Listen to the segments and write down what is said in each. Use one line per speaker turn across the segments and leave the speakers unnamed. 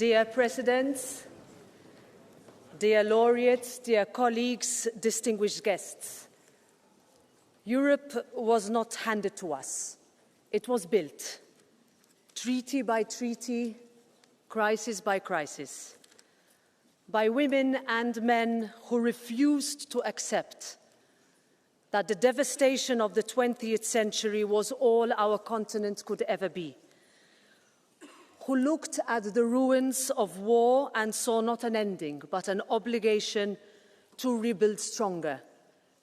Dear Presidents, dear laureates, dear colleagues, distinguished guests, Europe was not handed to us. It was built, treaty by treaty, crisis by crisis, by women and men who refused to accept that the devastation of the 20th century was all our continent could ever be, who looked at the ruins of war and saw not an ending, but an obligation to rebuild stronger,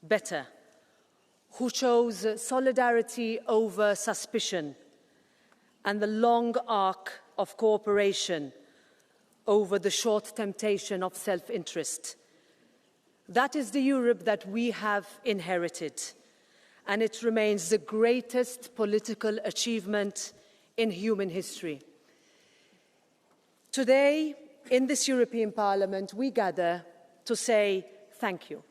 better, who chose solidarity over suspicion and the long arc of cooperation over the short temptation of self-interest. That is the Europe that we have inherited, and it remains the greatest political achievement in human history. Today, in this European Parliament, we gather to say thank you,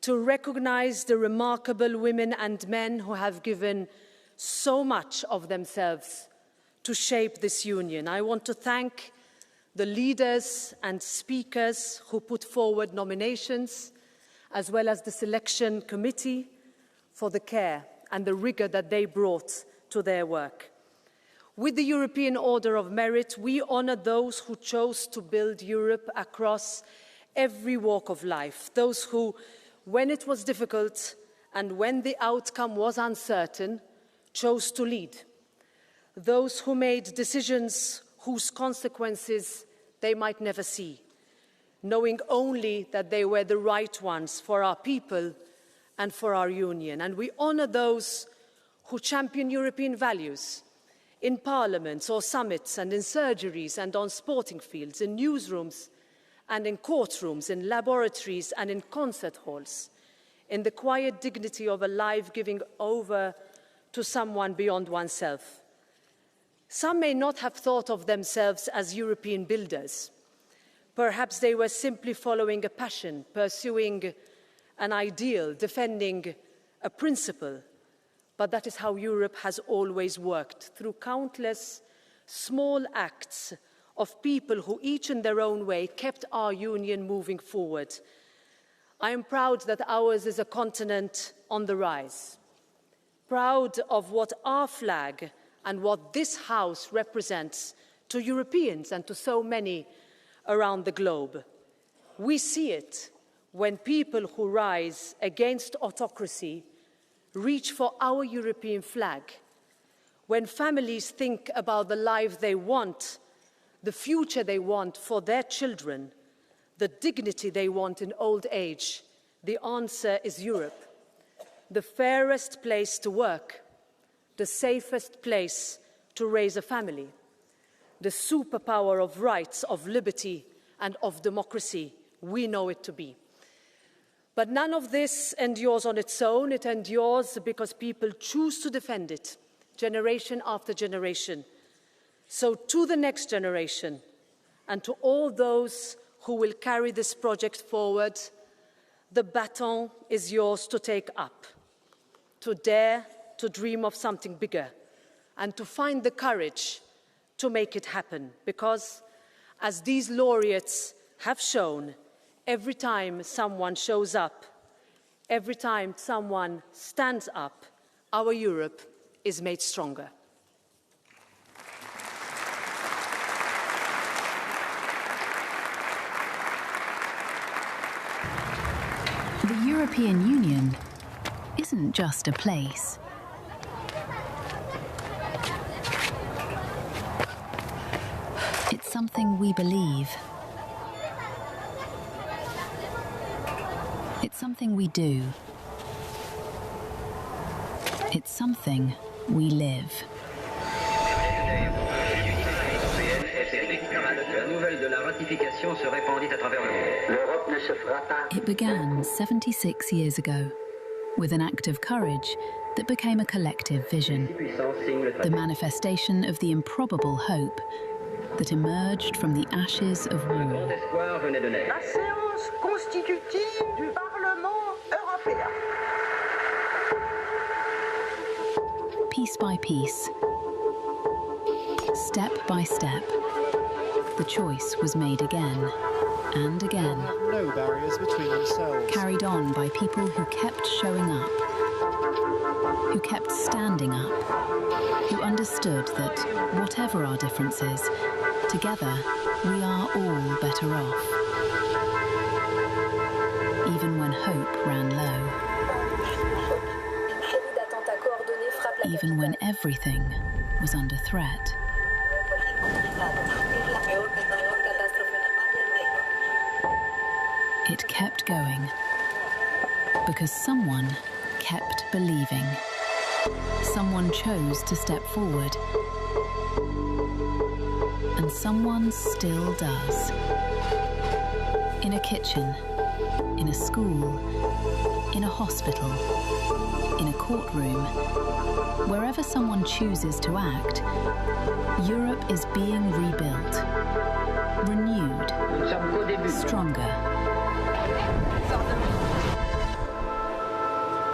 to recognize the remarkable women and men who have given so much of themselves to shape this union. I want to thank the leaders and speakers who put forward nominations, as well as the selection committee for the care and the rigor that they brought to their work. With the European Order of Merit, we honor those who chose to build Europe across every walk of life, those who, when it was difficult and when the outcome was uncertain, chose to lead, those who made decisions whose consequences they might never see, knowing only that they were the right ones for our people and for our union. And we honor those who champion European values in parliaments or summits and in surgeries and on sporting fields, in newsrooms and in courtrooms, in laboratories and in concert halls, in the quiet dignity of a life giving over to someone beyond oneself. Some may not have thought of themselves as European builders. Perhaps they were simply following a passion, pursuing an ideal, defending a principle. But that is how Europe has always worked, through countless small acts of people who, each in their own way, kept our union moving forward. I am proud that ours is a continent on the rise, proud of what our flag and what this House represents to Europeans and to so many around the globe. We see it when people who rise against autocracy reach for our European flag, when families think about the life they want, the future they want for their children, the dignity they want in old age. The answer is Europe, the fairest place to work, the safest place to raise a family, the superpower of rights, of liberty, and of democracy we know it to be. But none of this endures on its own. It endures because people choose to defend it, generation after generation. So to the next generation, and to all those who will carry this project forward, the baton is yours to take up, to dare to dream of something bigger, and to find the courage to make it happen. Because, as these laureates have shown, every time someone shows up, every time someone stands up, our Europe is made stronger.
The European Union isn't just a place. It's something we believe. It's something we do. It's something we live. It began 76 years ago with an act of courage that became a collective vision, the manifestation of the improbable hope that emerged from the ashes of war.
La séance constitutive du Parlement européen.
Piece by piece, step by step, the choice was made again and again.
No barriers between themselves.
Carried on by people who kept showing up, who kept standing up, who understood that whatever our differences, together we are all better off. Even when hope ran low. Even when everything was under threat. It kept going because someone kept believing. Someone chose to step forward. And someone still does. In a kitchen, in a school, in a hospital, in a courtroom, wherever someone chooses to act, Europe is being rebuilt, renewed, stronger.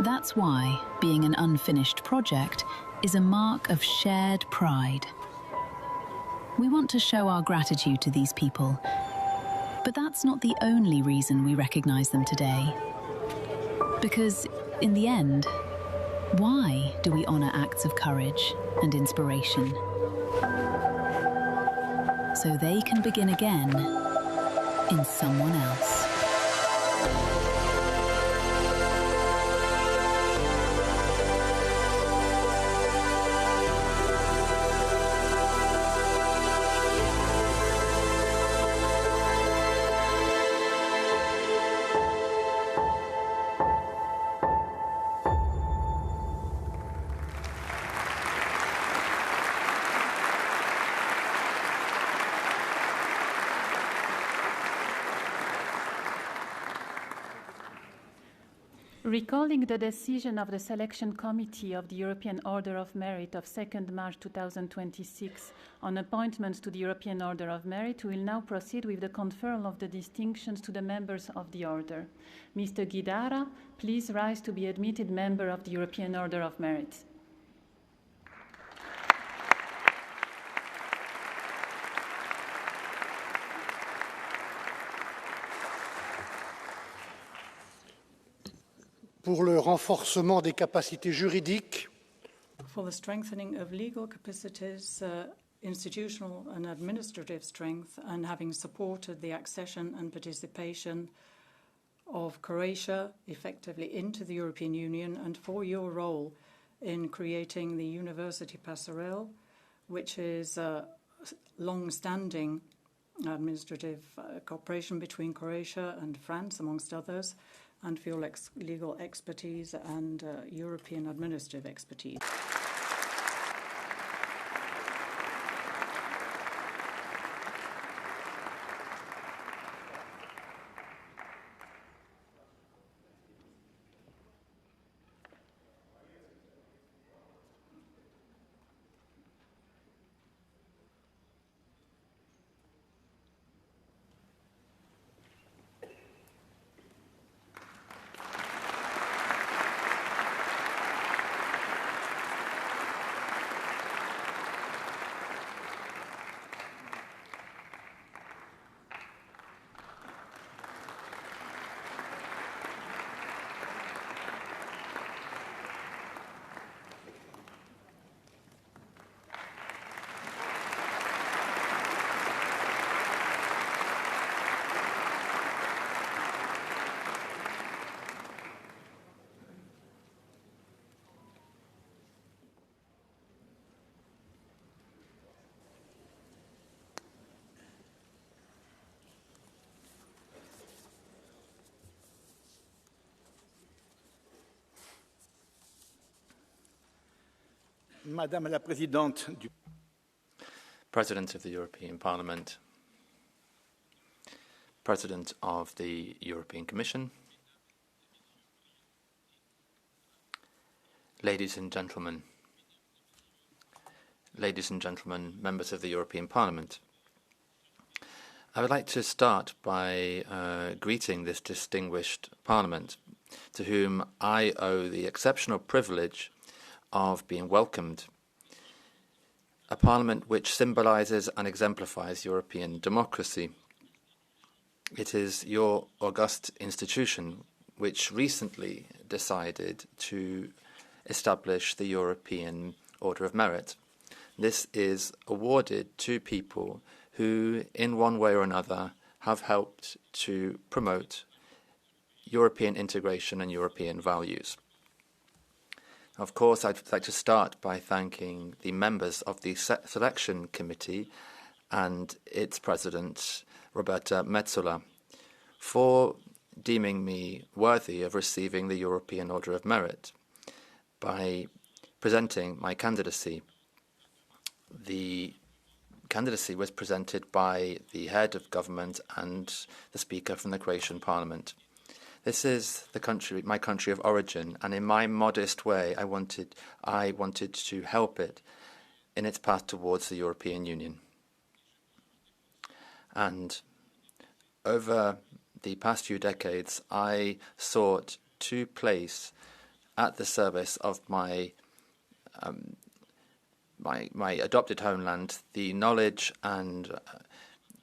That's why being an unfinished project is a mark of shared pride. We want to show our gratitude to these people, but that's not the only reason we recognize them today. Because, in the end, why do we honor acts of courage and inspiration? So they can begin again in someone else.
Recalling the decision of the Selection Committee of the European Order of Merit of 2nd March 2026 on appointments to the European Order of Merit, we will now proceed with the conferral of the distinctions to the members of the Order. Mr. Gjidara, please rise to be admitted member of the European Order of Merit.
Pour le renforcement des capacités juridiques,
for the strengthening of legal capacities, institutional and administrative strength, and having supported the accession and participation of Croatia effectively into the European Union, and for your role in creating the University Passerelle, which is a long-standing administrative cooperation between Croatia and France, amongst others, and for your legal expertise and European administrative expertise.
Madame la Présidente du
President of the European Parliament, President of the European Commission, ladies and gentlemen, members of the European Parliament. I would like to start by greeting this distinguished Parliament, to whom I owe the exceptional privilege of being welcomed a parliament which symbolises and exemplifies European democracy. It is your august institution which recently decided to establish the European Order of Merit. This is awarded to people who, in one way or another, have helped to promote European integration and European values. Of course, I'd like to start by thanking the members of the selection committee and its president, President Metsola, for deeming me worthy of receiving the European Order of Merit by presenting my candidacy. The candidacy was presented by the head of government and the speaker from the Croatian parliament. This is my country of origin, and in my modest way, I wanted to help it in its path towards the European Union. And over the past few decades, I sought to place at the service of my adopted homeland the knowledge and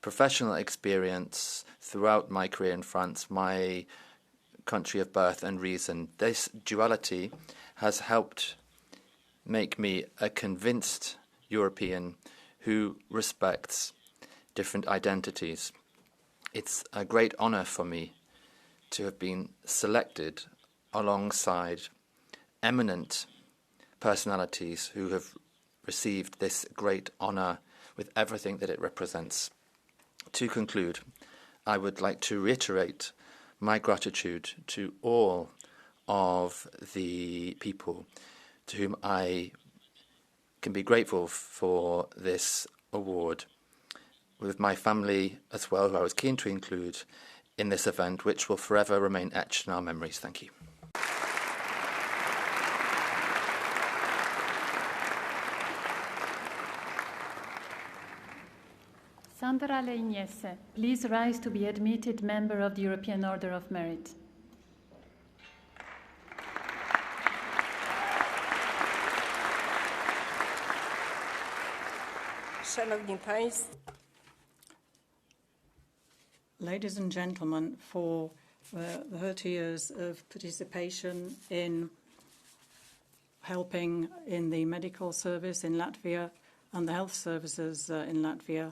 professional experience throughout my career in France, my country of birth and reason. This duality has helped make me a convinced European who respects different identities. It's a great honor for me to have been selected alongside eminent personalities who have received this great honor with everything that it represents. To conclude, I would like to reiterate my gratitude to all of the people to whom I can be grateful for this award, with my family as well, who I was keen to include in this event, which will forever remain etched in our memories. Thank you.
Sandra Lejniece, please rise to be admitted member of the European Order of Merit.
Szanowni Państwo,
ladies and gentlemen, for the 30 years of participation in helping in the medical service in Latvia and the health services in Latvia,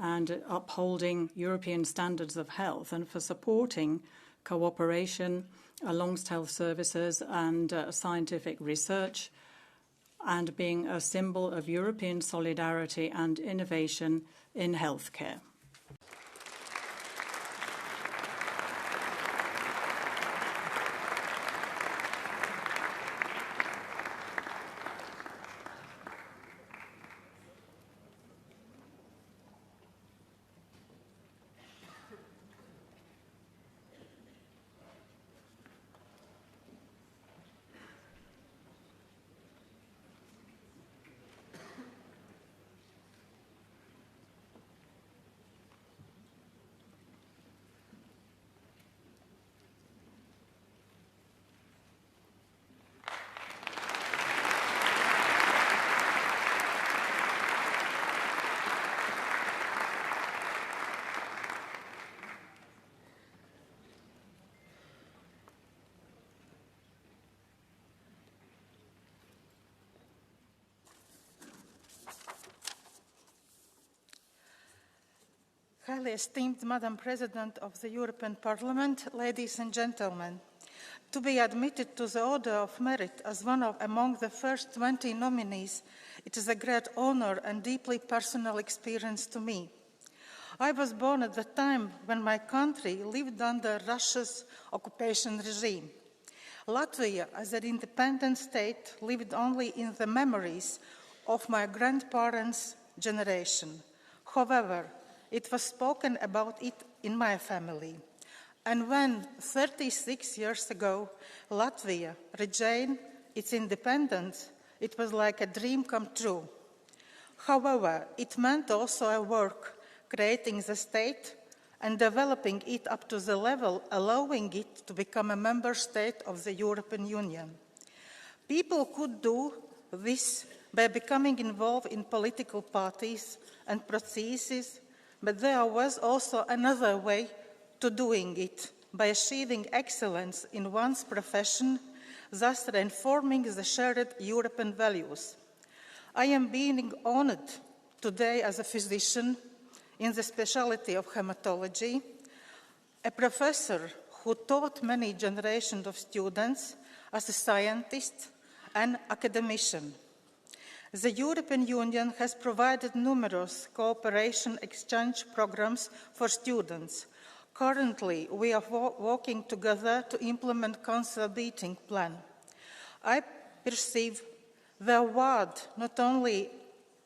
and upholding European standards of health, and for supporting cooperation amongst health services and scientific research, and being a symbol of European solidarity and innovation in healthcare.
Highly esteemed Madam President of the European Parliament, ladies and gentlemen, to be admitted to the Order of Merit as one of among the first 20 nominees, it is a great honor and deeply personal experience to me. I was born at the time when my country lived under Russia's occupation regime. Latvia, as an independent state, lived only in the memories of my grandparents' generation. However, it was spoken about it in my family. And when 36 years ago Latvia regained its independence, it was like a dream come true. However, it meant also a work creating the state and developing it up to the level allowing it to become a member state of the European Union. People could do this by becoming involved in political parties and processes, but there was also another way to doing it, by achieving excellence in one's profession, thus reinforcing the shared European values. I am being honored today as a physician in the specialty of hematology, a professor who taught many generations of students, as a scientist and academician. The European Union has provided numerous cooperation exchange programs for students. Currently, we are working together to implement Council meeting plan. I perceive the award not only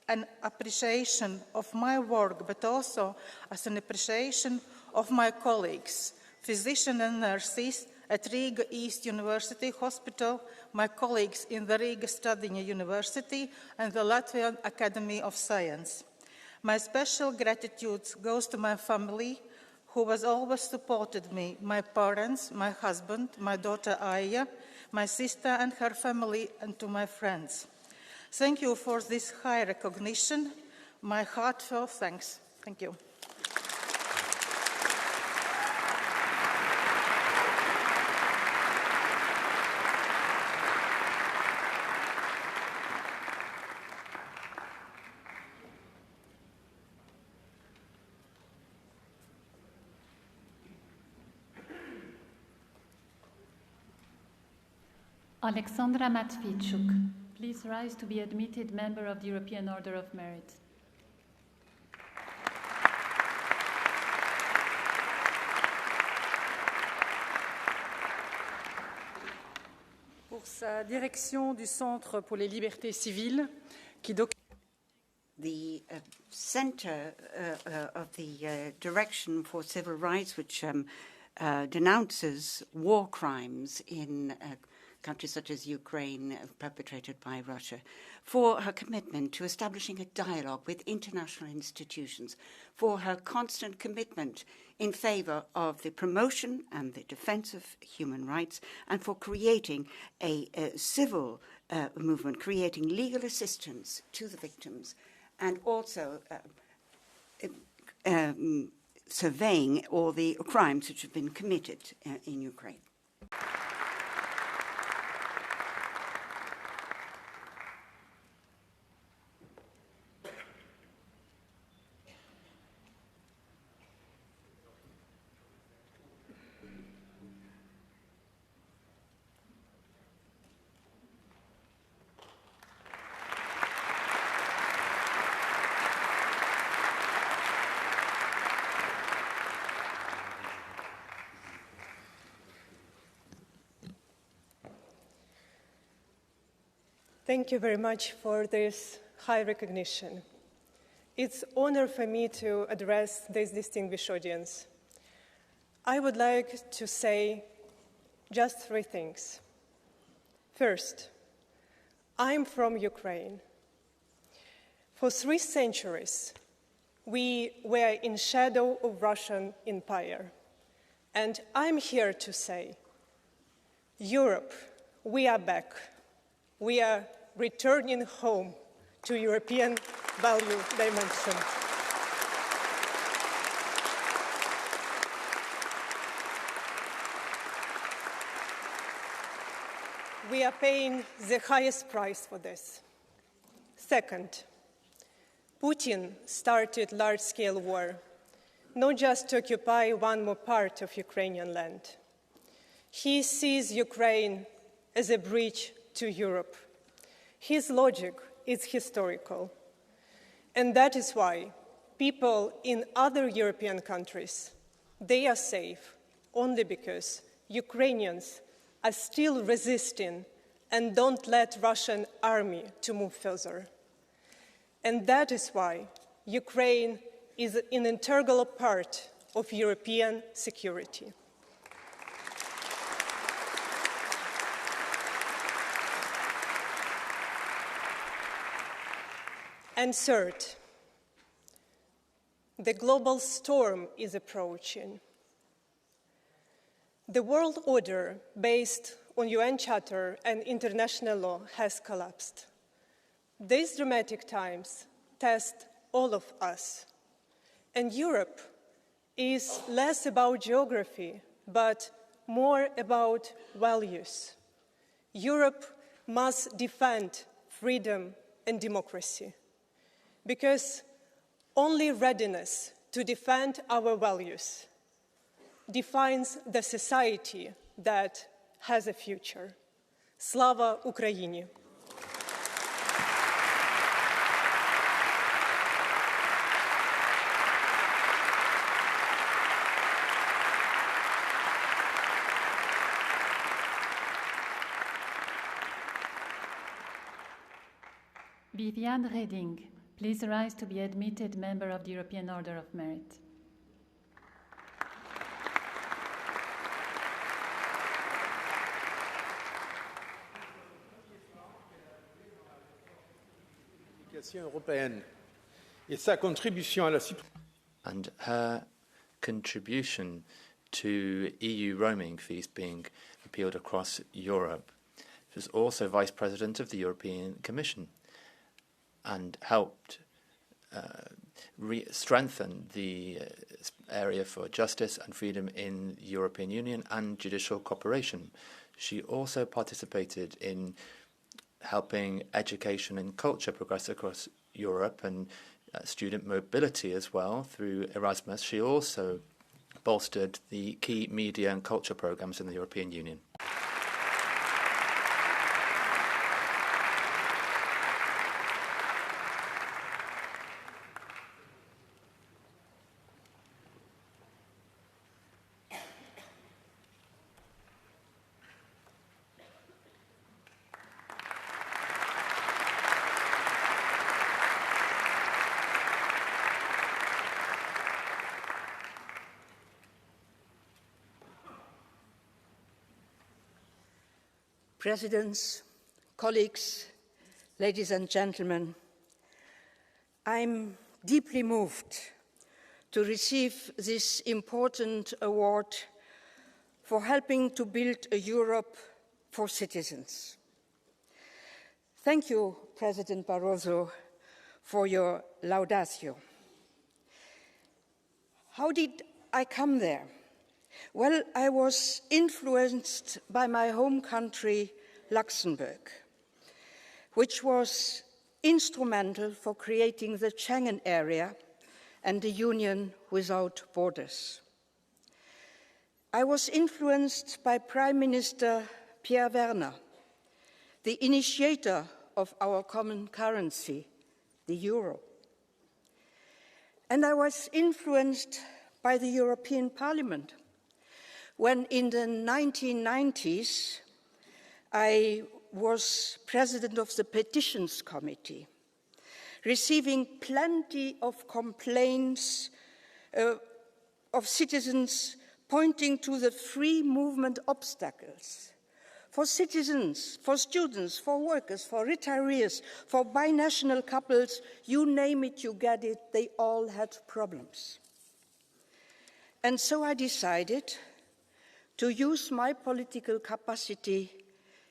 an appreciation of my work, but also as an appreciation of my colleagues, physicians and nurses at Riga East University Hospital, my colleagues in the Riga Studying University and the Latvian Academy of Science. My special gratitude goes to my family, who has always supported me, my parents, my husband, my daughter Aya, my sister and her family, and to my friends. Thank you for this high recognition. My heartfelt thanks. Thank you.
Oleksandra Matviichuk, please rise to be admitted member of the European Order of Merit.
Pour sa direction du Centre pour les libertés civiles, qui
the center of the Direction for Civil Rights, which denounces war crimes in countries such as Ukraine perpetrated by Russia, for her commitment to establishing a dialogue with international institutions, for her constant commitment in favor of the promotion and the defense of human rights, and for creating a civil movement, creating legal assistance to the victims, and also surveying all the crimes which have been committed in Ukraine.
Thank you very much for this high recognition. It's an honor for me to address this distinguished audience. I would like to say just three things. First, I'm from Ukraine. For 3 centuries, we were in shadow of Russian empire. And I'm here to say, Europe, we are back. We are returning home to European value dimension. We are paying the highest price for this. Second, Putin started large-scale war, not just to occupy one more part of Ukrainian land. He sees Ukraine as a bridge to Europe. His logic is historical. And that is why people in other European countries, they are safe only because Ukrainians are still resisting and don't let Russian army to move further. And that is why Ukraine is an integral part of European security. And third, the global storm is approaching. The world order based on UN Charter and international law has collapsed. These dramatic times test all of us. And Europe is less about geography, but more about values. Europe must defend freedom and democracy, because only readiness to defend our values defines the society that has a future. Slava Ukraini!
Viviane Reding, please rise to be admitted member of the European Order of Merit.
And her contribution to EU roaming fees being repealed across Europe. She was also Vice President of the European Commission and helped strengthen the area for justice and freedom in the European Union and judicial cooperation. She also participated in helping education and culture progress across Europe and student mobility as well through Erasmus. She also bolstered the key media and culture programs in the European Union.
Presidents, colleagues, ladies and gentlemen, I'm deeply moved to receive this important award for helping to build a Europe for citizens. Thank you, President Barroso, for your laudatio. How did I come there? Well, I was influenced by my home country, Luxembourg, which was instrumental for creating the Schengen area and the Union without borders. I was influenced by Prime Minister Pierre Werner, the initiator of our common currency, the euro. And I was influenced by the European Parliament, when in the 1990s, I was president of the Petitions Committee, receiving plenty of complaints of citizens pointing to the free movement obstacles for citizens, for students, for workers, for retirees, for binational couples, you name it, you get it, they all had problems. And so I decided to use my political capacity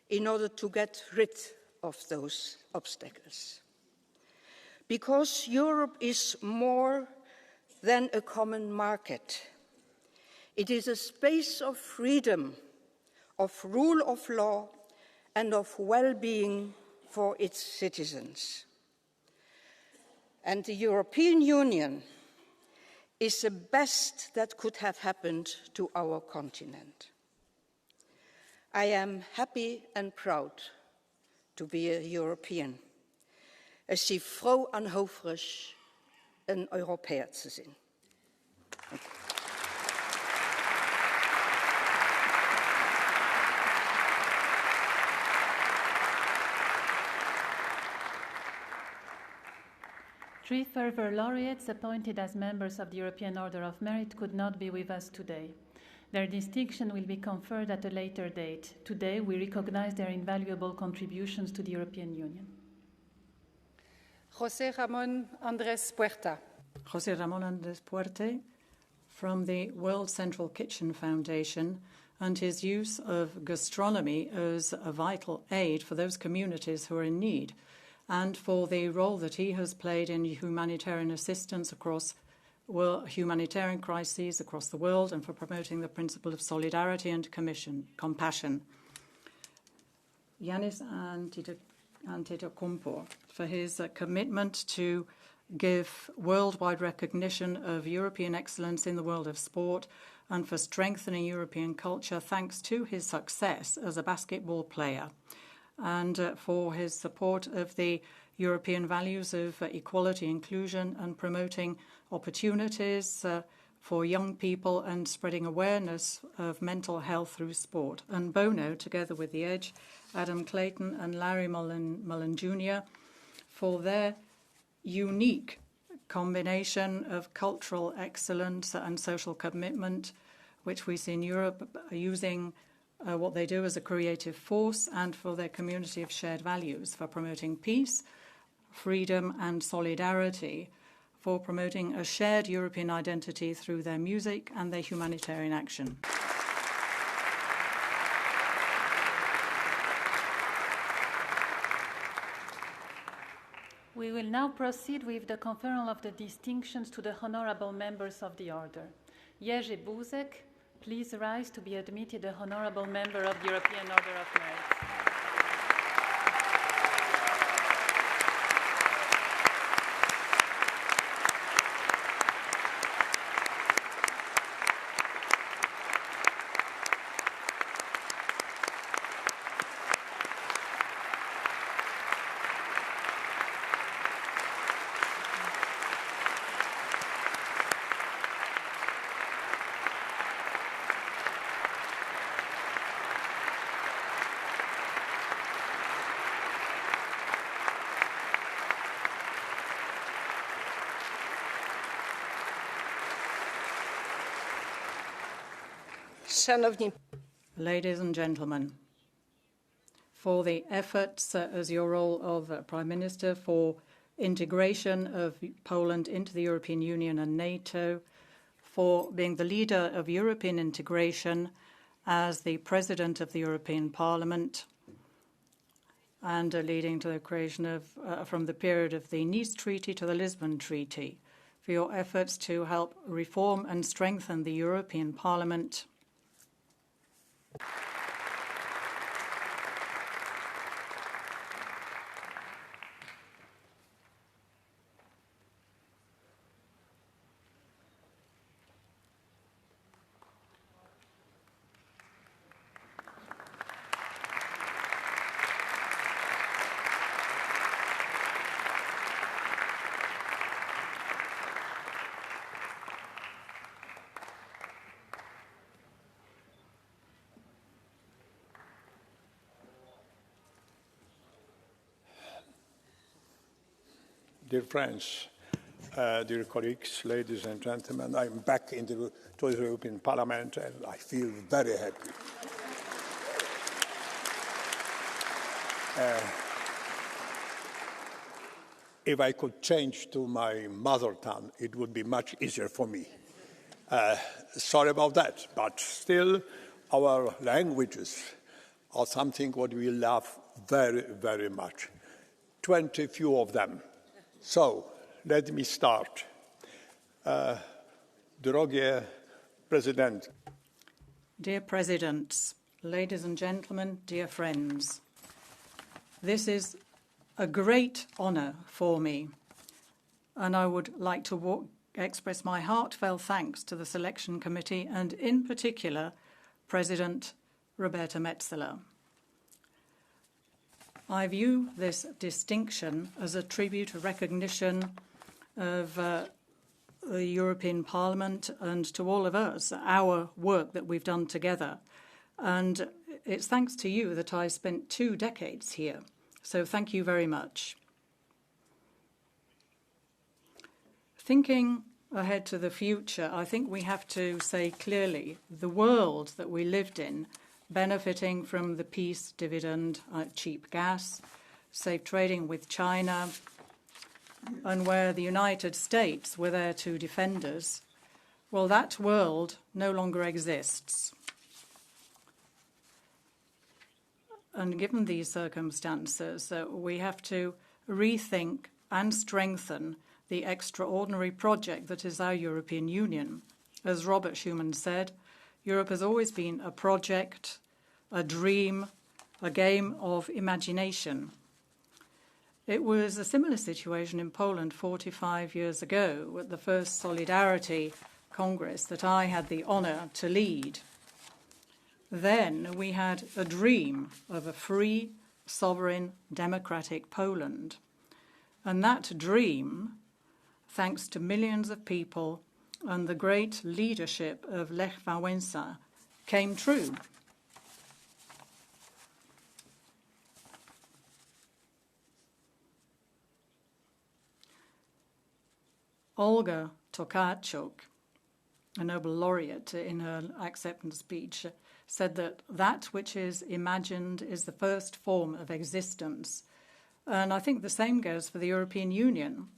in order to get rid of those obstacles. Because Europe is more than a common market. It is a space of freedom, of rule of law, and of well-being for its citizens. And the European Union is the best that could have happened to our continent. I am happy and proud to be a European. Ik zie froh en hoofrig een Europeër te zijn.
Three further laureates appointed as members of the European Order of Merit could not be with us today. Their distinction will be conferred at a later date. Today, we recognize their invaluable contributions to the European Union.
José Ramón Andrés Puerta. José Ramón Andrés Puerta from the World Central Kitchen Foundation and his use of gastronomy as a vital aid for those communities who are in need, and for the role that he has played in humanitarian assistance across humanitarian crises across the world, and for promoting the principle of solidarity and compassion. Giannis Antetokounmpo, for his commitment to give worldwide recognition of European excellence in the world of sport, and for strengthening European culture thanks to his success as a basketball player, and for his support of the European values of equality, inclusion, and promoting opportunities for young people and spreading awareness of mental health through sport. And Bono, together with The Edge, Adam Clayton and Larry Mullen Jr., for their unique combination of cultural excellence and social commitment, which we see in Europe using what they do as a creative force, and for their community of shared values, for promoting peace, freedom, and solidarity, for promoting a shared European identity through their music and their humanitarian action.
We will now proceed with the conferral of the distinctions to the honorable members of the order. Jerzy Buzek, please rise to be admitted a honorable member of the European Order of Merit.
Ladies and gentlemen, for the efforts as your role of Prime Minister for integration of Poland into the European Union and NATO, for being the leader of European integration as the President of the European Parliament, and leading to the creation of, from the period of the Nice Treaty to the Lisbon Treaty, for your efforts to help reform and strengthen the European Parliament.
Dear friends, dear colleagues, ladies and gentlemen, I'm back to the European Parliament and I feel very happy. If I could change to my mother tongue, it would be much easier for me. Sorry about that, but still our languages are something what we love very, very much. 20 few of them. So, let me start. Drogie President.
Dear Presidents, ladies and gentlemen, dear friends, this is a great honour for me, and I would like to express my heartfelt thanks to the Selection Committee and, in particular, President Roberta Metsola. I view this distinction as a tribute, a recognition of the European Parliament and to all of us, our work that we've done together. And it's thanks to you that I spent 2 decades here. So thank you very much. Thinking ahead to the future, I think we have to say clearly the world that we lived in, benefiting from the peace dividend, cheap gas, safe trading with China, and where the United States were there to defend us, well, that world no longer exists. And given these circumstances, we have to rethink and strengthen the extraordinary project that is our European Union. As Robert Schuman said, Europe has always been a project, a dream, a game of imagination. It was a similar situation in Poland 45 years ago at the first Solidarity Congress that I had the honour to lead. Then we had a dream of a free, sovereign, democratic Poland. And that dream, thanks to millions of people and the great leadership of Lech Wałęsa, came true. Olga Tokarczuk, a Nobel laureate, in her acceptance speech, said that which is imagined is the first form of existence. And I think the same goes for the European Union.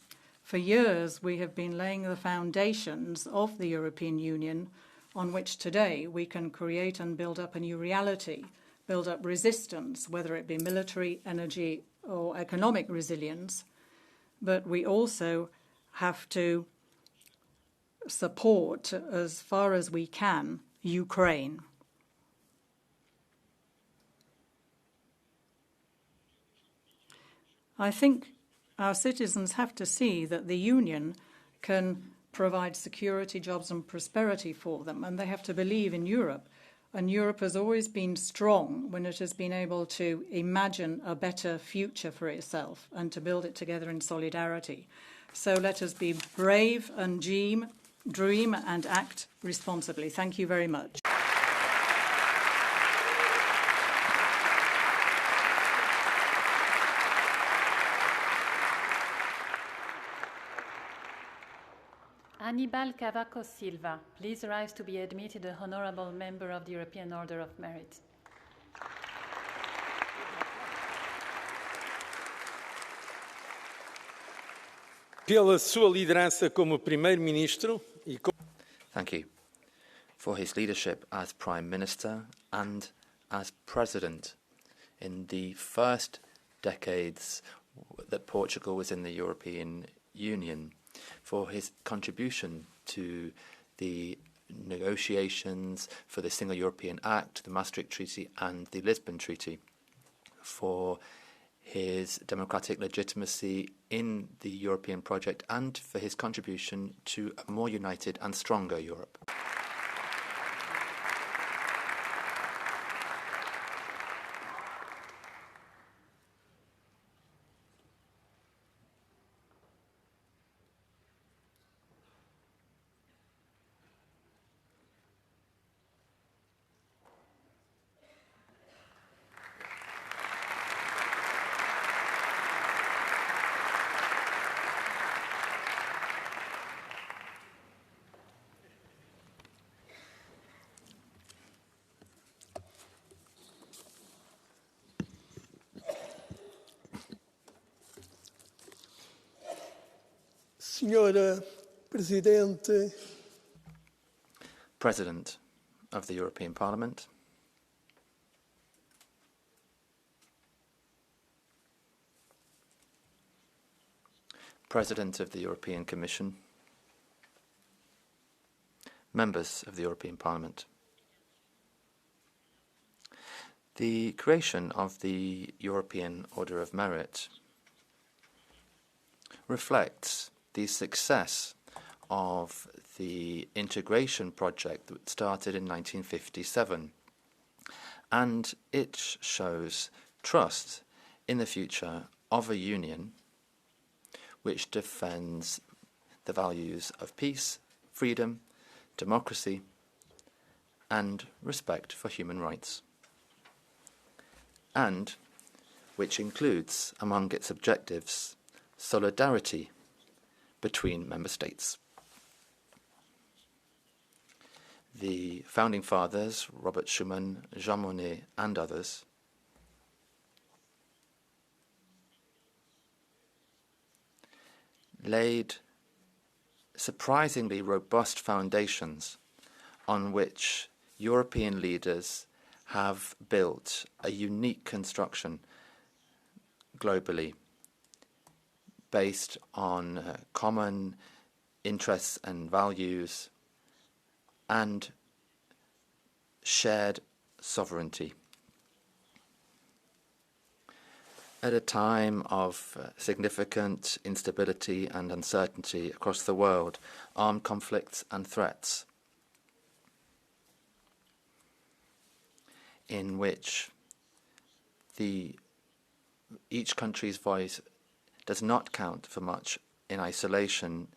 For years, we have been laying the foundations of the European Union on which today we can create and build up a new reality, build up resistance, whether it be military, energy, or economic resilience. But we also have to support, as far as we can, Ukraine. I think our citizens have to see that the Union can provide security, jobs and prosperity for them, and they have to believe in Europe. And Europe has always been strong when it has been able to imagine a better future for itself and to build it together in solidarity. So let us be brave and dream and act responsibly. Thank you very much.
Aníbal Cavaco Silva, please rise to be admitted an honourable member of the European Order of Merit.
Pela sua liderança como primeiro-ministro e
Thank you for his leadership as Prime Minister and as President in the first decades that Portugal was in the European Union, for his contribution to the negotiations for the Single European Act, the Maastricht Treaty and the Lisbon Treaty, for his democratic legitimacy in the European project, and for his contribution to a more united and stronger Europe.
Senhora Presidente,
President of the European Parliament, President of the European Commission, members of the European Parliament. The creation of the European Order of Merit reflects the success of the integration project that started in 1957, and it shows trust in the future of a union which defends the values of peace, freedom, democracy, and respect for human rights, and which includes among its objectives solidarity between member states. The founding fathers, Robert Schuman, Jean Monnet, and others, laid surprisingly robust foundations on which European leaders have built a unique construction globally based on common interests and values and shared sovereignty. At a time of significant instability and uncertainty across the world, armed conflicts and threats, in which each country's voice does not count for much in isolation,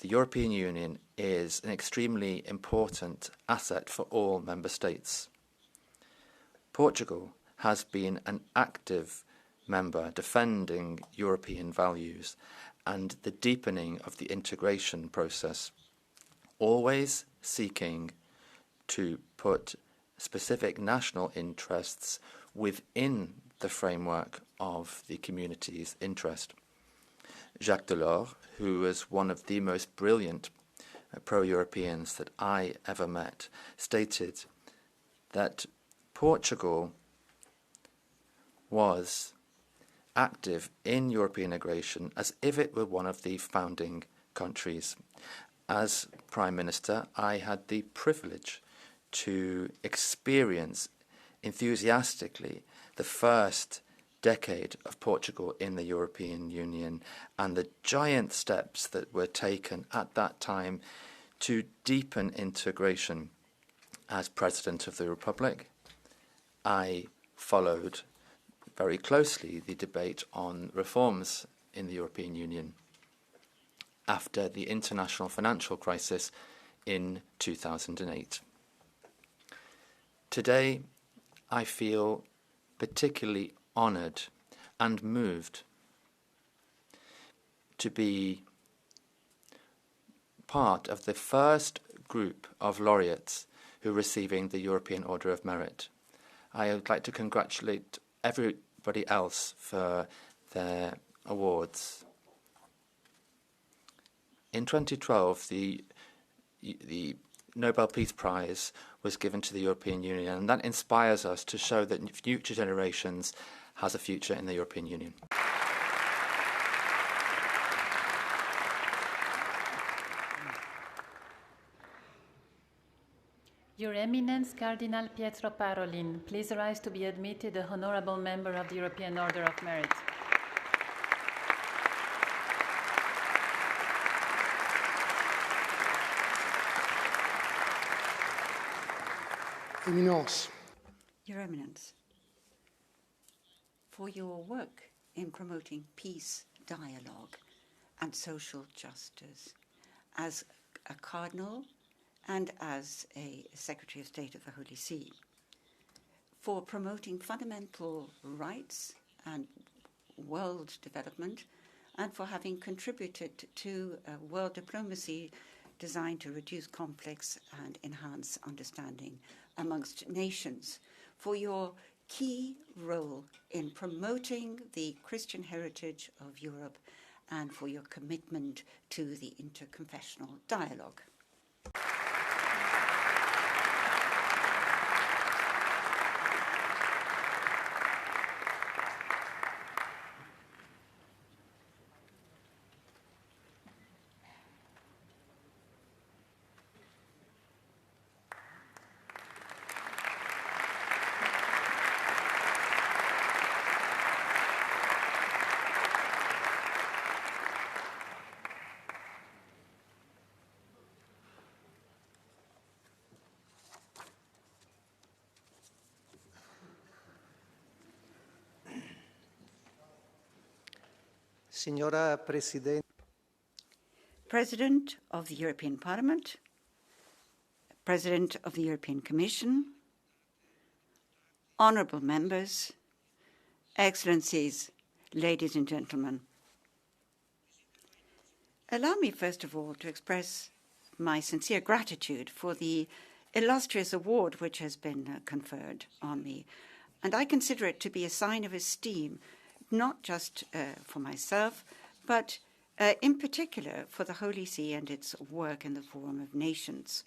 the European Union is an extremely important asset for all member states. Portugal has been an active member defending European values and the deepening of the integration process, always seeking to put specific national interests within the framework of the community's interest. Jacques Delors, who was one of the most brilliant pro-Europeans that I ever met, stated that Portugal was active in European integration as if it were one of the founding countries. As Prime Minister, I had the privilege to experience enthusiastically the first decade of Portugal in the European Union and the giant steps that were taken at that time to deepen integration. As President of the Republic, I followed very closely the debate on reforms in the European Union after the international financial crisis in 2008. Today, I feel particularly honoured and moved to be part of the first group of laureates who are receiving the European Order of Merit. I would like to congratulate everybody else for their awards. In 2012, the Nobel Peace Prize was given to the European Union, and that inspires us to show that future generations has a future in the European Union.
Your Eminence, Cardinal Pietro Parolin, please rise to be admitted a honorable member of the European Order of Merit.
Eminence.
Your Eminence, for your work in promoting peace, dialogue, and social justice as a cardinal and as a Secretary of State of the Holy See, for promoting fundamental rights and world development, and for having contributed to world diplomacy designed to reduce conflicts and enhance understanding amongst nations, for your key role in promoting the Christian heritage of Europe, and for your commitment to the interconfessional dialogue.
Signora Presidente.
President of the European Parliament, President of the European Commission, honourable members, Excellencies, ladies and gentlemen. Allow me first of all to express my sincere gratitude for the illustrious award which has been conferred on me, and I consider it to be a sign of esteem, not just for myself, but in particular for the Holy See and its work in the Forum of Nations.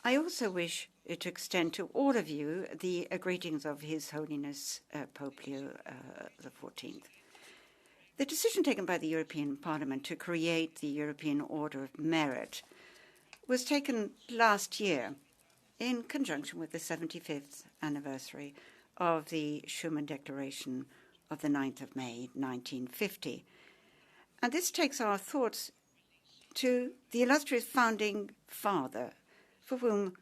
I also wish to extend to all of you the greetings of His Holiness Pope Leo XIV. The decision taken by the European Parliament to create the European Order of Merit was taken last year in conjunction with the 75th anniversary of the Schuman Declaration of the 9th of May, 1950. And this takes our thoughts to the illustrious founding father, for whom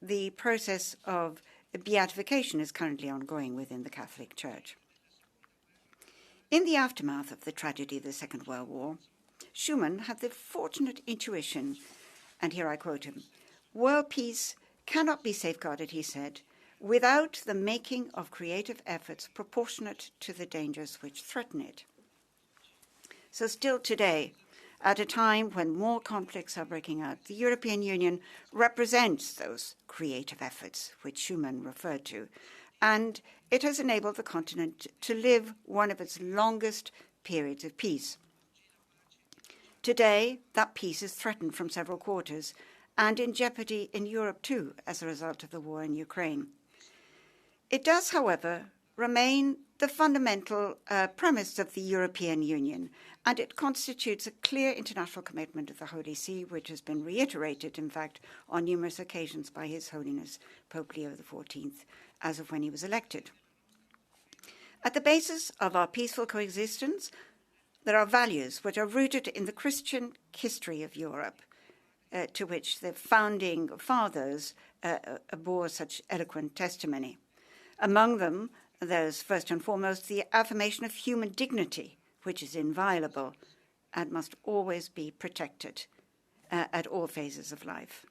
the process of beatification is currently ongoing within the Catholic Church. In the aftermath of the tragedy of the Second World War, Schuman had the fortunate intuition, and here I quote him, "World peace cannot be safeguarded," he said, "without the making of creative efforts proportionate to the dangers which threaten it." So still today, at a time when more conflicts are breaking out, the European Union represents those creative efforts which Schuman referred to, and it has enabled the continent to live one of its longest periods of peace. Today, that peace is threatened from several quarters and in jeopardy in Europe too as a result of the war in Ukraine. It does, however, remain the fundamental premise of the European Union, and it constitutes a clear international commitment of the Holy See, which has been reiterated, in fact, on numerous occasions by His Holiness Pope Leo XIV, as of when he was elected. At the basis of our peaceful coexistence, there are values which are rooted in the Christian history of Europe, to which the founding fathers bore such eloquent testimony. Among them, there's first and foremost the affirmation of human dignity, which is inviolable and must always be protected at all phases of life.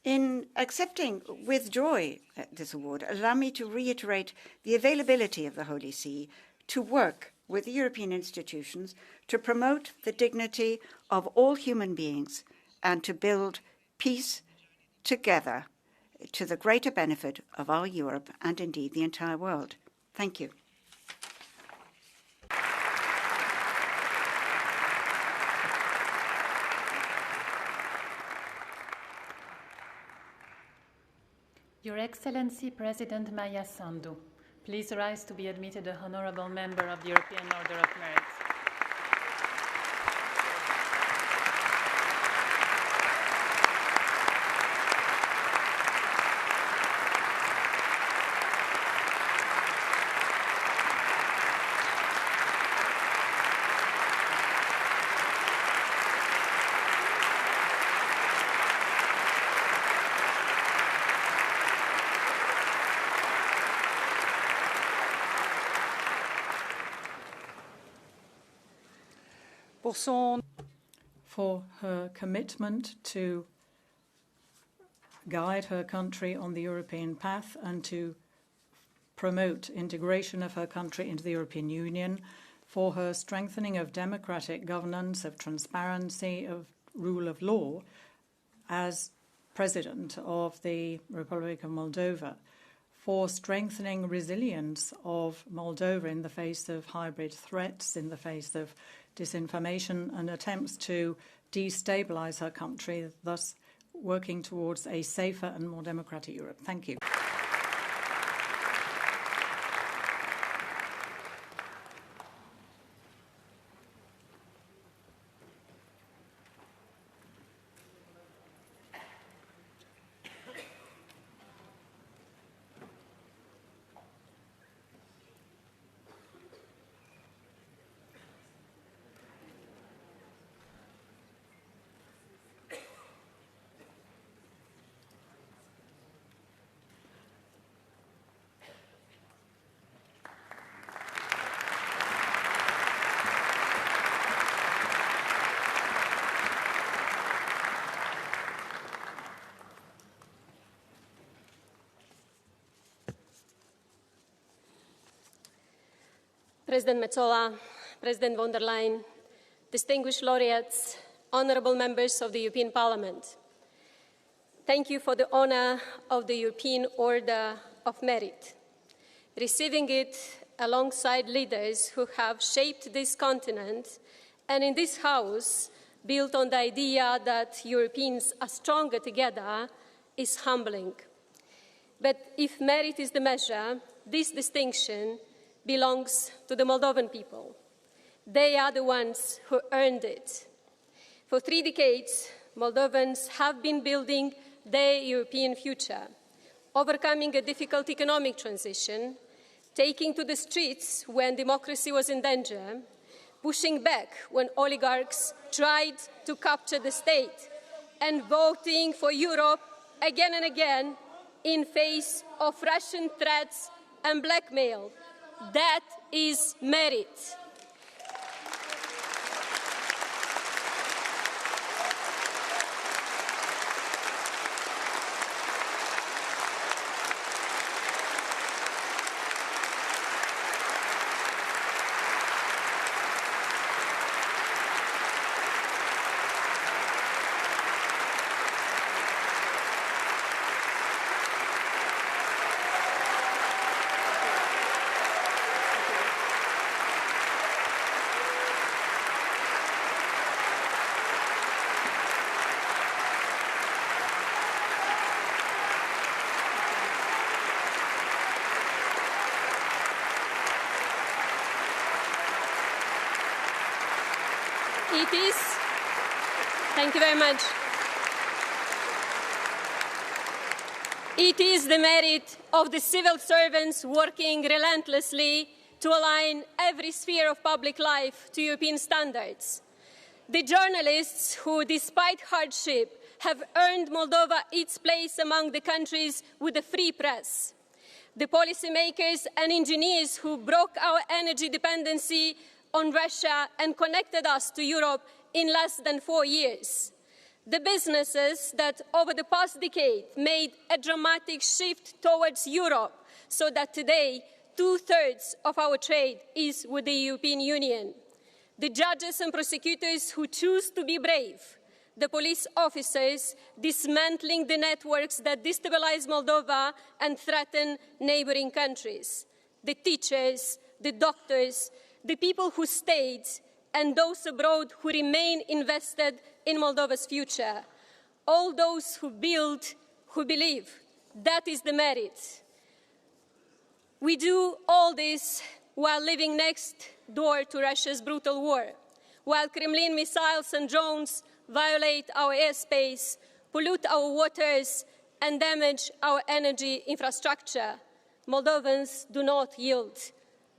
In accepting with joy this award, allow me to reiterate the availability of the Holy See to work with the European institutions to promote the dignity of all human beings and to build peace together to the greater benefit of our Europe and indeed the entire world. Thank you.
Your Excellency President Maia Sandu, please rise to be admitted a honorable member of the European Order of Merit.
For her commitment to guide her country on the European path and to promote integration of her country into the European Union, for her strengthening of democratic governance, of transparency, of rule of law as President of the Republic of Moldova, for strengthening resilience of Moldova in the face of hybrid threats, in the face of disinformation and attempts to destabilize her country, thus working towards a safer and more democratic Europe. Thank you.
President Metsola, President von der Leyen, distinguished laureates, honorable members of the European Parliament, thank you for the honor of the European Order of Merit. Receiving it alongside leaders who have shaped this continent and in this House built on the idea that Europeans are stronger together is humbling. But if merit is the measure, this distinction belongs to the Moldovan people. They are the ones who earned it. For 3 decades, Moldovans have been building their European future, overcoming a difficult economic transition, taking to the streets when democracy was in danger, pushing back when oligarchs tried to capture the state, and voting for Europe again and again in face of Russian threats and blackmail. That is merit. It is. Thank you very much. It is the merit of the civil servants working relentlessly to align every sphere of public life to European standards. The journalists who, despite hardship, have earned Moldova its place among the countries with a free press. The policymakers and engineers who broke our energy dependency on Russia and connected us to Europe in less than 4 years. The businesses that over the past decade made a dramatic shift towards Europe so that today 2/3 of our trade is with the European Union. The judges and prosecutors who choose to be brave. The police officers dismantling the networks that destabilize Moldova and threaten neighboring countries. The teachers, the doctors, the people who stayed, and those abroad who remain invested in Moldova's future. All those who build, who believe. That is the merit. We do all this while living next door to Russia's brutal war, while Kremlin missiles and drones violate our airspace, pollute our waters, and damage our energy infrastructure. Moldovans do not yield.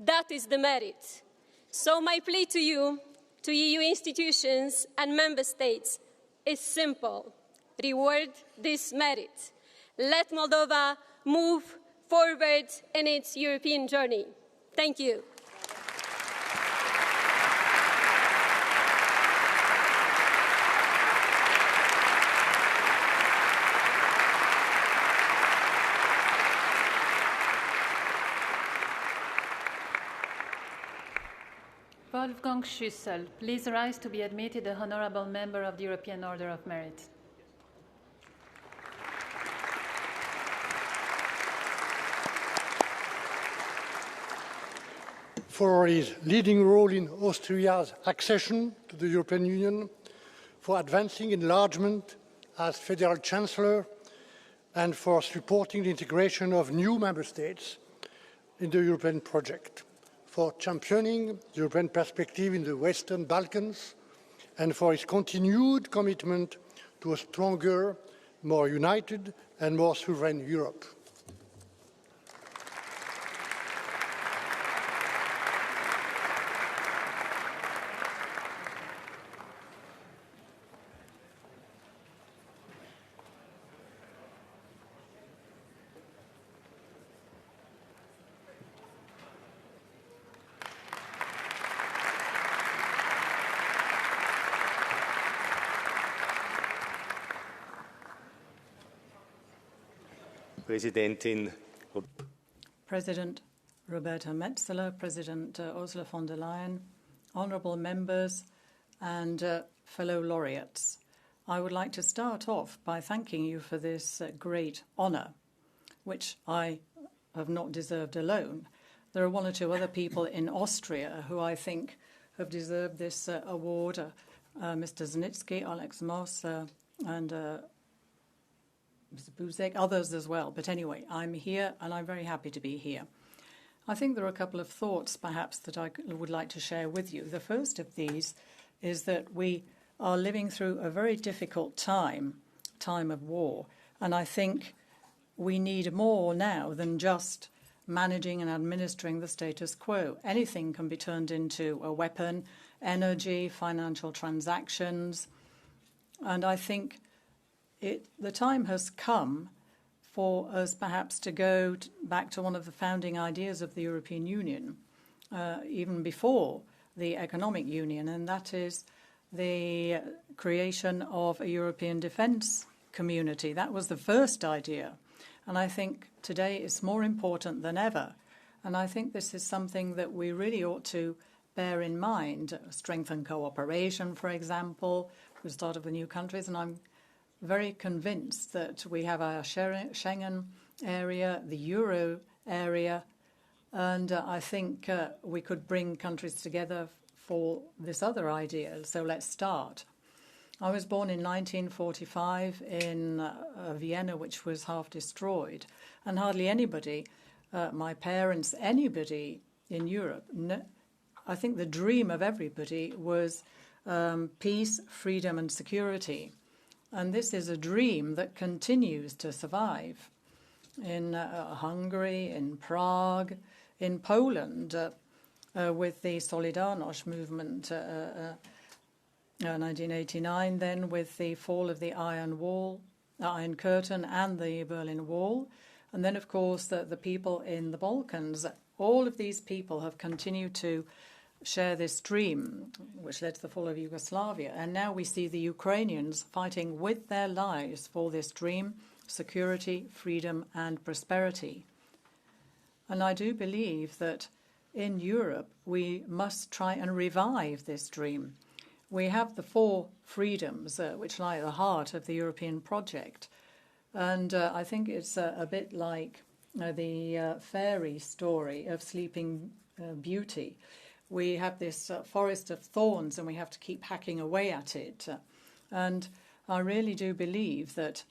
That is the merit. So my plea to you, to EU institutions and member states, is simple. Reward this merit. Let Moldova move forward in its European journey. Thank you.
Wolfgang Schüssel, please rise to be admitted an honorable member of the European Order of Merit.
For his leading role in Austria's accession to the European Union, for advancing enlargement as Federal Chancellor, and for supporting the integration of new member states in the European project, for championing the European perspective in the Western Balkans, and for his continued commitment to a stronger, more united and more sovereign Europe.
President Roberta Metsola, President Ursula von der Leyen, honourable members and fellow laureates. I would like to start off by thanking you for this great honour, which I have not deserved alone. there are one or two other people in Austria who I think have deserved this award, Mr. Znitzky, Alex Moss, and Mr. Buzek, others as well. But anyway, I'm here, and I'm very happy to be here. I think there are a couple of thoughts, perhaps, that I would like to share with you. The first of these is that we are living through a very difficult time of war, and I think we need more now than just managing and administering the status quo. Anything can be turned into a weapon, energy, financial transactions, and I think the time has come for us perhaps to go back to one of the founding ideas of the European Union, even before the economic union, and that is the creation of a European defence community. That was the first idea, and I think today it's more important than ever. And I think this is something that we really ought to bear in mind. Strengthen cooperation, for example, with the start of the new countries, and I'm very convinced that we have our Schengen area, the Euro area, and I think we could bring countries together for this other idea. So let's start. I was born in 1945 in Vienna, which was half destroyed, and hardly anybody, my parents, anybody in Europe, I think the dream of everybody was peace, freedom and security. And this is a dream that continues to survive in Hungary, in Prague, in Poland, with the Solidarność movement, 1989, then with the fall of the Iron Curtain and the Berlin Wall. And then, of course, the people in the Balkans, all of these people have continued to share this dream, which led to the fall of Yugoslavia. And now we see the Ukrainians fighting with their lives for this dream, security, freedom, and prosperity. And I do believe that in Europe, we must try and revive this dream. We have the four freedoms, which lie at the heart of the European project. And I think it's a bit like the fairy story of Sleeping Beauty. We have this forest of thorns and we have to keep hacking away at it. And I really do believe that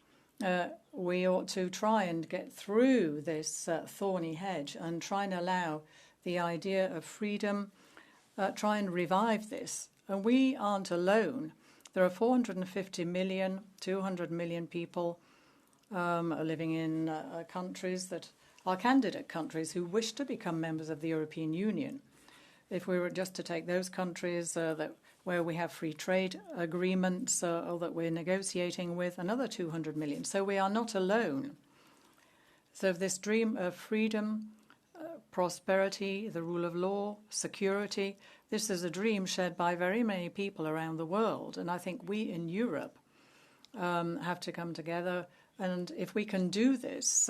we ought to try and get through this thorny hedge and try and allow the idea of freedom, try and revive this. And we aren't alone. There are 450 million, 200 million people living in countries that are candidate countries who wish to become members of the European Union. If we were just to take those countries where we have free trade agreements or that we're negotiating with, another 200 million. So we are not alone. So this dream of freedom, prosperity, the rule of law, security, this is a dream shared by very many people around the world. And I think we in Europe have to come together. And if we can do this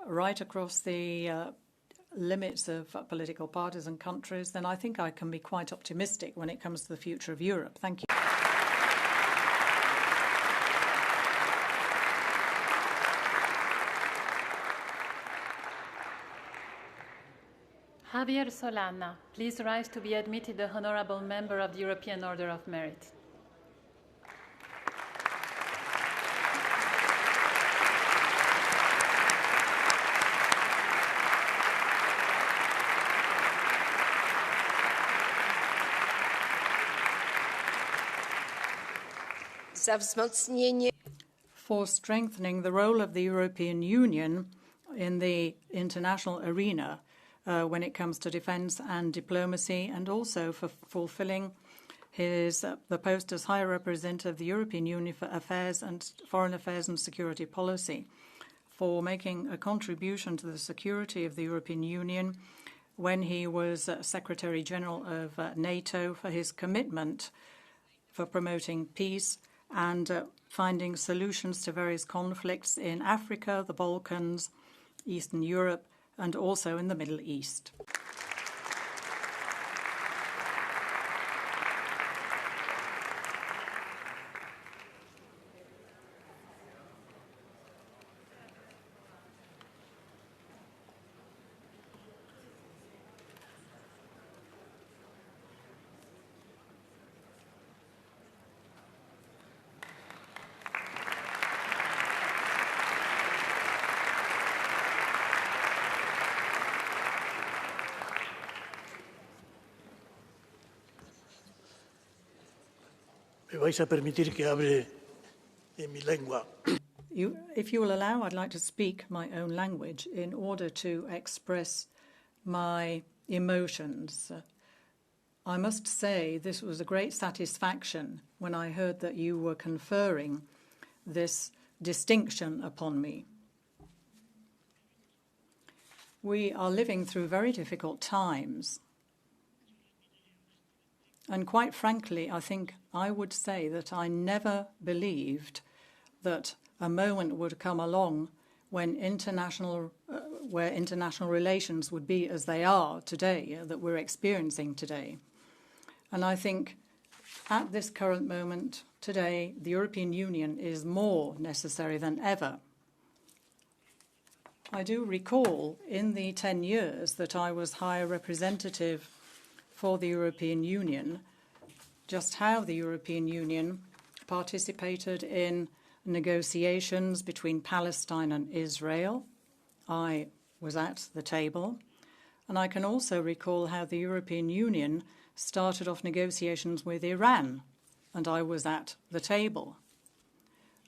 right across the limits of political parties and countries, then I think I can be quite optimistic when it comes to the future of Europe. Thank you.
Javier Solana, please rise to be admitted the Honorable Member of the European Order of Merit.
For strengthening the role of the European Union in the international arena when it comes to defence and diplomacy, and also for fulfilling the post as High Representative of the European Union for Foreign Affairs and Security Policy, for making a contribution to the security of the European Union when he was Secretary General of NATO, for his commitment for promoting peace and finding solutions to various conflicts in Africa, the Balkans, Eastern Europe, and also in the Middle East.
vais a permitir que hable en mi lengua.
If you will allow, I'd like to speak my own language in order to express my emotions. I must say this was a great satisfaction when I heard that you were conferring this distinction upon me. We are living through very difficult times. And quite frankly, I think I would say that I never believed that a moment would come along when international relations would be as they are today, that we're experiencing today. And I think at this current moment today, the European Union is more necessary than ever. I do recall in the 10 years that I was High Representative for the European Union, just how the European Union participated in negotiations between Palestine and Israel. I was at the table. And I can also recall how the European Union started off negotiations with Iran, and I was at the table.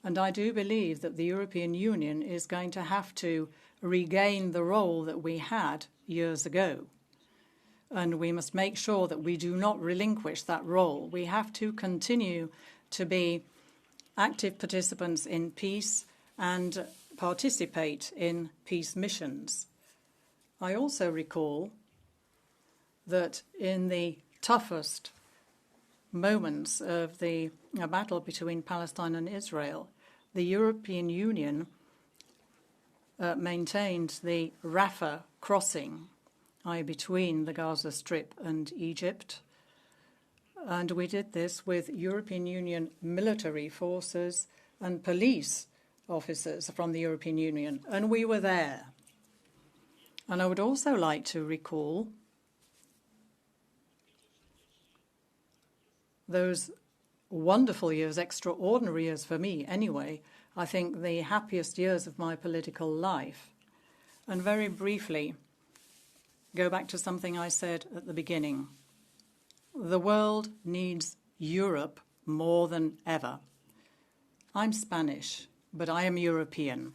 And I do believe that the European Union is going to have to regain the role that we had years ago. And we must make sure that we do not relinquish that role. We have to continue to be active participants in peace and participate in peace missions. I also recall that in the toughest moments of the battle between Palestine and Israel, the European Union maintained the Rafah crossing, between the Gaza Strip and Egypt. And we did this with European Union military forces and police officers from the European Union, and we were there. And I would also like to recall those wonderful years, extraordinary years for me anyway, I think the happiest years of my political life. And very briefly, go back to something I said at the beginning. The world needs Europe more than ever. I'm Spanish, but I am European.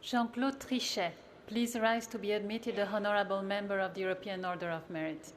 Jean-Claude Trichet, please rise to be admitted a honorable member of the European Order of Merit.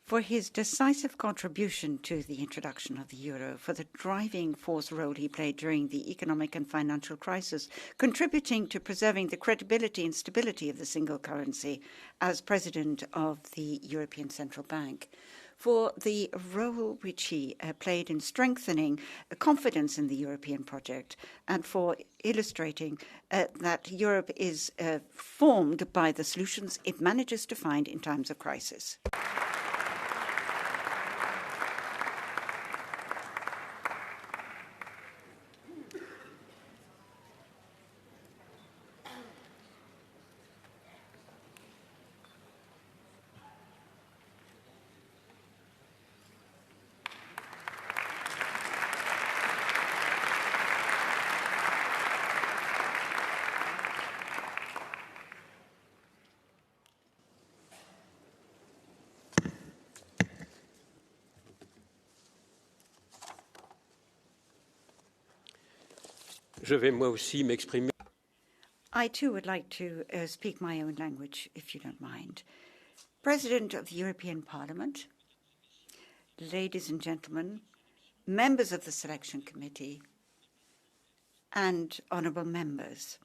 For his decisive contribution to the introduction of the euro, for the driving force role he played during the economic and financial crisis, contributing to preserving the credibility and stability of the single currency as president of the European Central Bank, for the role which he played in strengthening confidence in the European project, and for illustrating that Europe is formed by the solutions it manages to find in times of crisis.
Je vais moi aussi m'exprimer.
I too would like to speak my own language, if you don't mind. President of the European Parliament, ladies and gentlemen, members of the Selection Committee, and honourable members,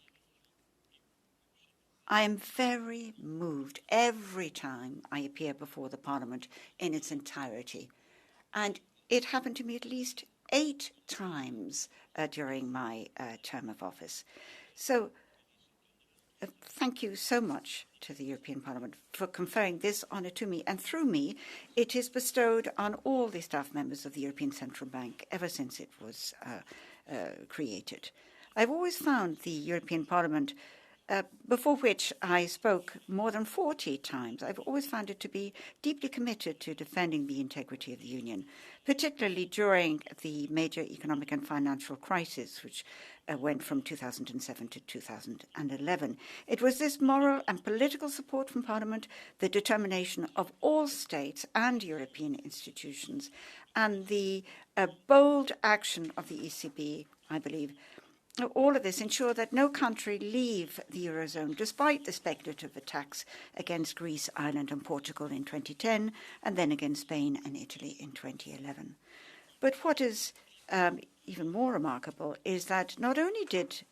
I am very moved every time I appear before the Parliament in its entirety, and it happened to me at least 8 times during my term of office. So thank you so much to the European Parliament for conferring this honour to me, and through me it is bestowed on all the staff members of the European Central Bank ever since it was created. I've always found the European Parliament, before which I spoke more than 40 times, I've always found it to be deeply committed to defending the integrity of the Union, particularly during the major economic and financial crisis, which went from 2007 to 2011. It was this moral and political support from Parliament, the determination of all states and European institutions, and the bold action of the ECB, I believe. All of this ensure that no country leave the Eurozone, despite the speculative attacks against Greece, Ireland and Portugal in 2010, and then against Spain and Italy in 2011. But what is even more remarkable is that not only did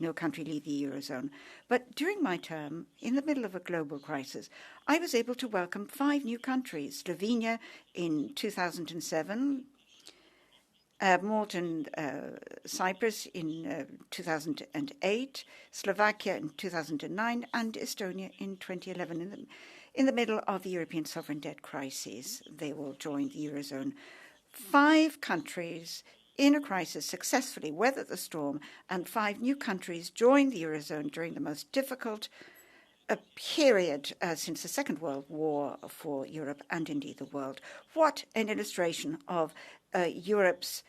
no country leave the Eurozone, but during my term, in the middle of a global crisis, I was able to welcome 5 new countries: Slovenia in 2007, Malta and Cyprus in 2008, Slovakia in 2009, and Estonia in 2011. In the middle of the European sovereign debt crisis, they will join the Eurozone. 5 countries in a crisis successfully weathered the storm, and 5 new countries joined the Eurozone during the most difficult period since the Second World War for Europe and indeed the world. What an illustration of Europe's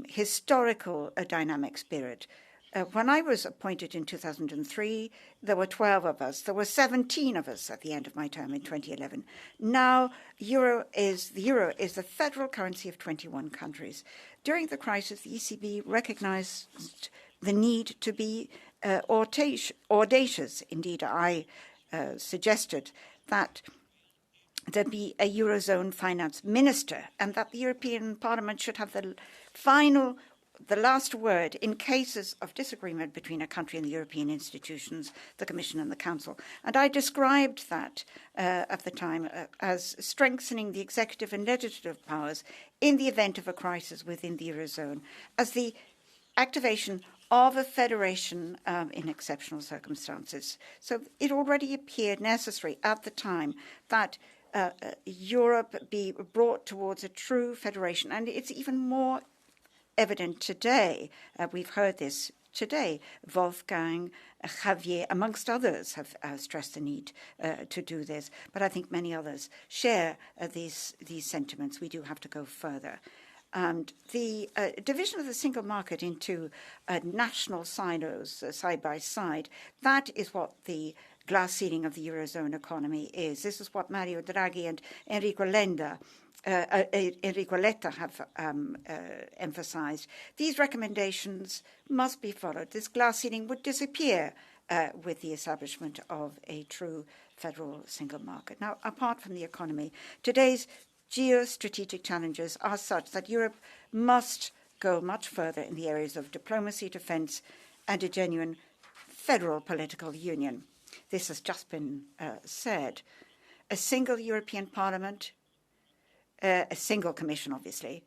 historical dynamic spirit. When I was appointed in 2003, there were 12 of us. There were 17 of us at the end of my term in 2011. Now, the euro is the federal currency of 21 countries. During the crisis, the ECB recognized the need to be audacious. Indeed, I suggested that there be a Eurozone finance minister, and that the European Parliament should have the last word in cases of disagreement between a country and the European institutions, the Commission and the Council. And I described that at the time as strengthening the executive and legislative powers in the event of a crisis within the Eurozone, as the activation of a federation in exceptional circumstances. So it already appeared necessary at the time that Europe be brought towards a true federation. And it's even more evident today. We've heard this today. Wolfgang, Javier, amongst others, have stressed the need to do this. But I think many others share these sentiments. We do have to go further. And the division of the single market into national silos, side by side, that is what the glass ceiling of the Eurozone economy is. This is what Mario Draghi and Enrico Letta have emphasized. These recommendations must be followed. This glass ceiling would disappear with the establishment of a true federal single market. Now, apart from the economy, today's geostrategic challenges are such that Europe must go much further in the areas of diplomacy, defence, and a genuine federal political union. This has just been said. A single European Parliament, a single Commission, obviously,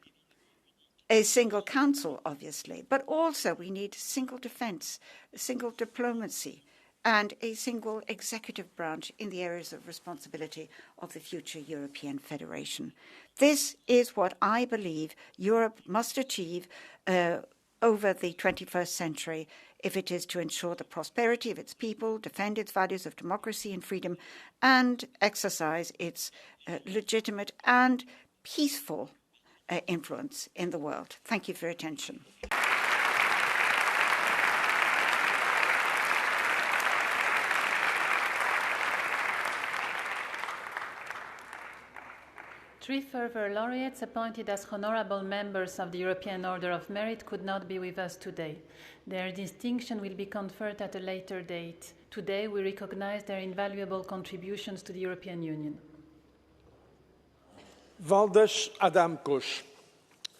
a single Council, obviously, but also we need single defence, single diplomacy, and a single executive branch in the areas of responsibility of the future European Federation. This is what I believe Europe must achieve over the 21st century if it is to ensure the prosperity of its people, defend its values of democracy and freedom, and exercise its legitimate and peaceful influence in the world. Thank you for your attention.
Three further laureates appointed as honorable members of the European Order of Merit could not be with us today. Their distinction will be conferred at a later date. Today, we recognize their invaluable contributions to the European Union.
Valdas Adamkus,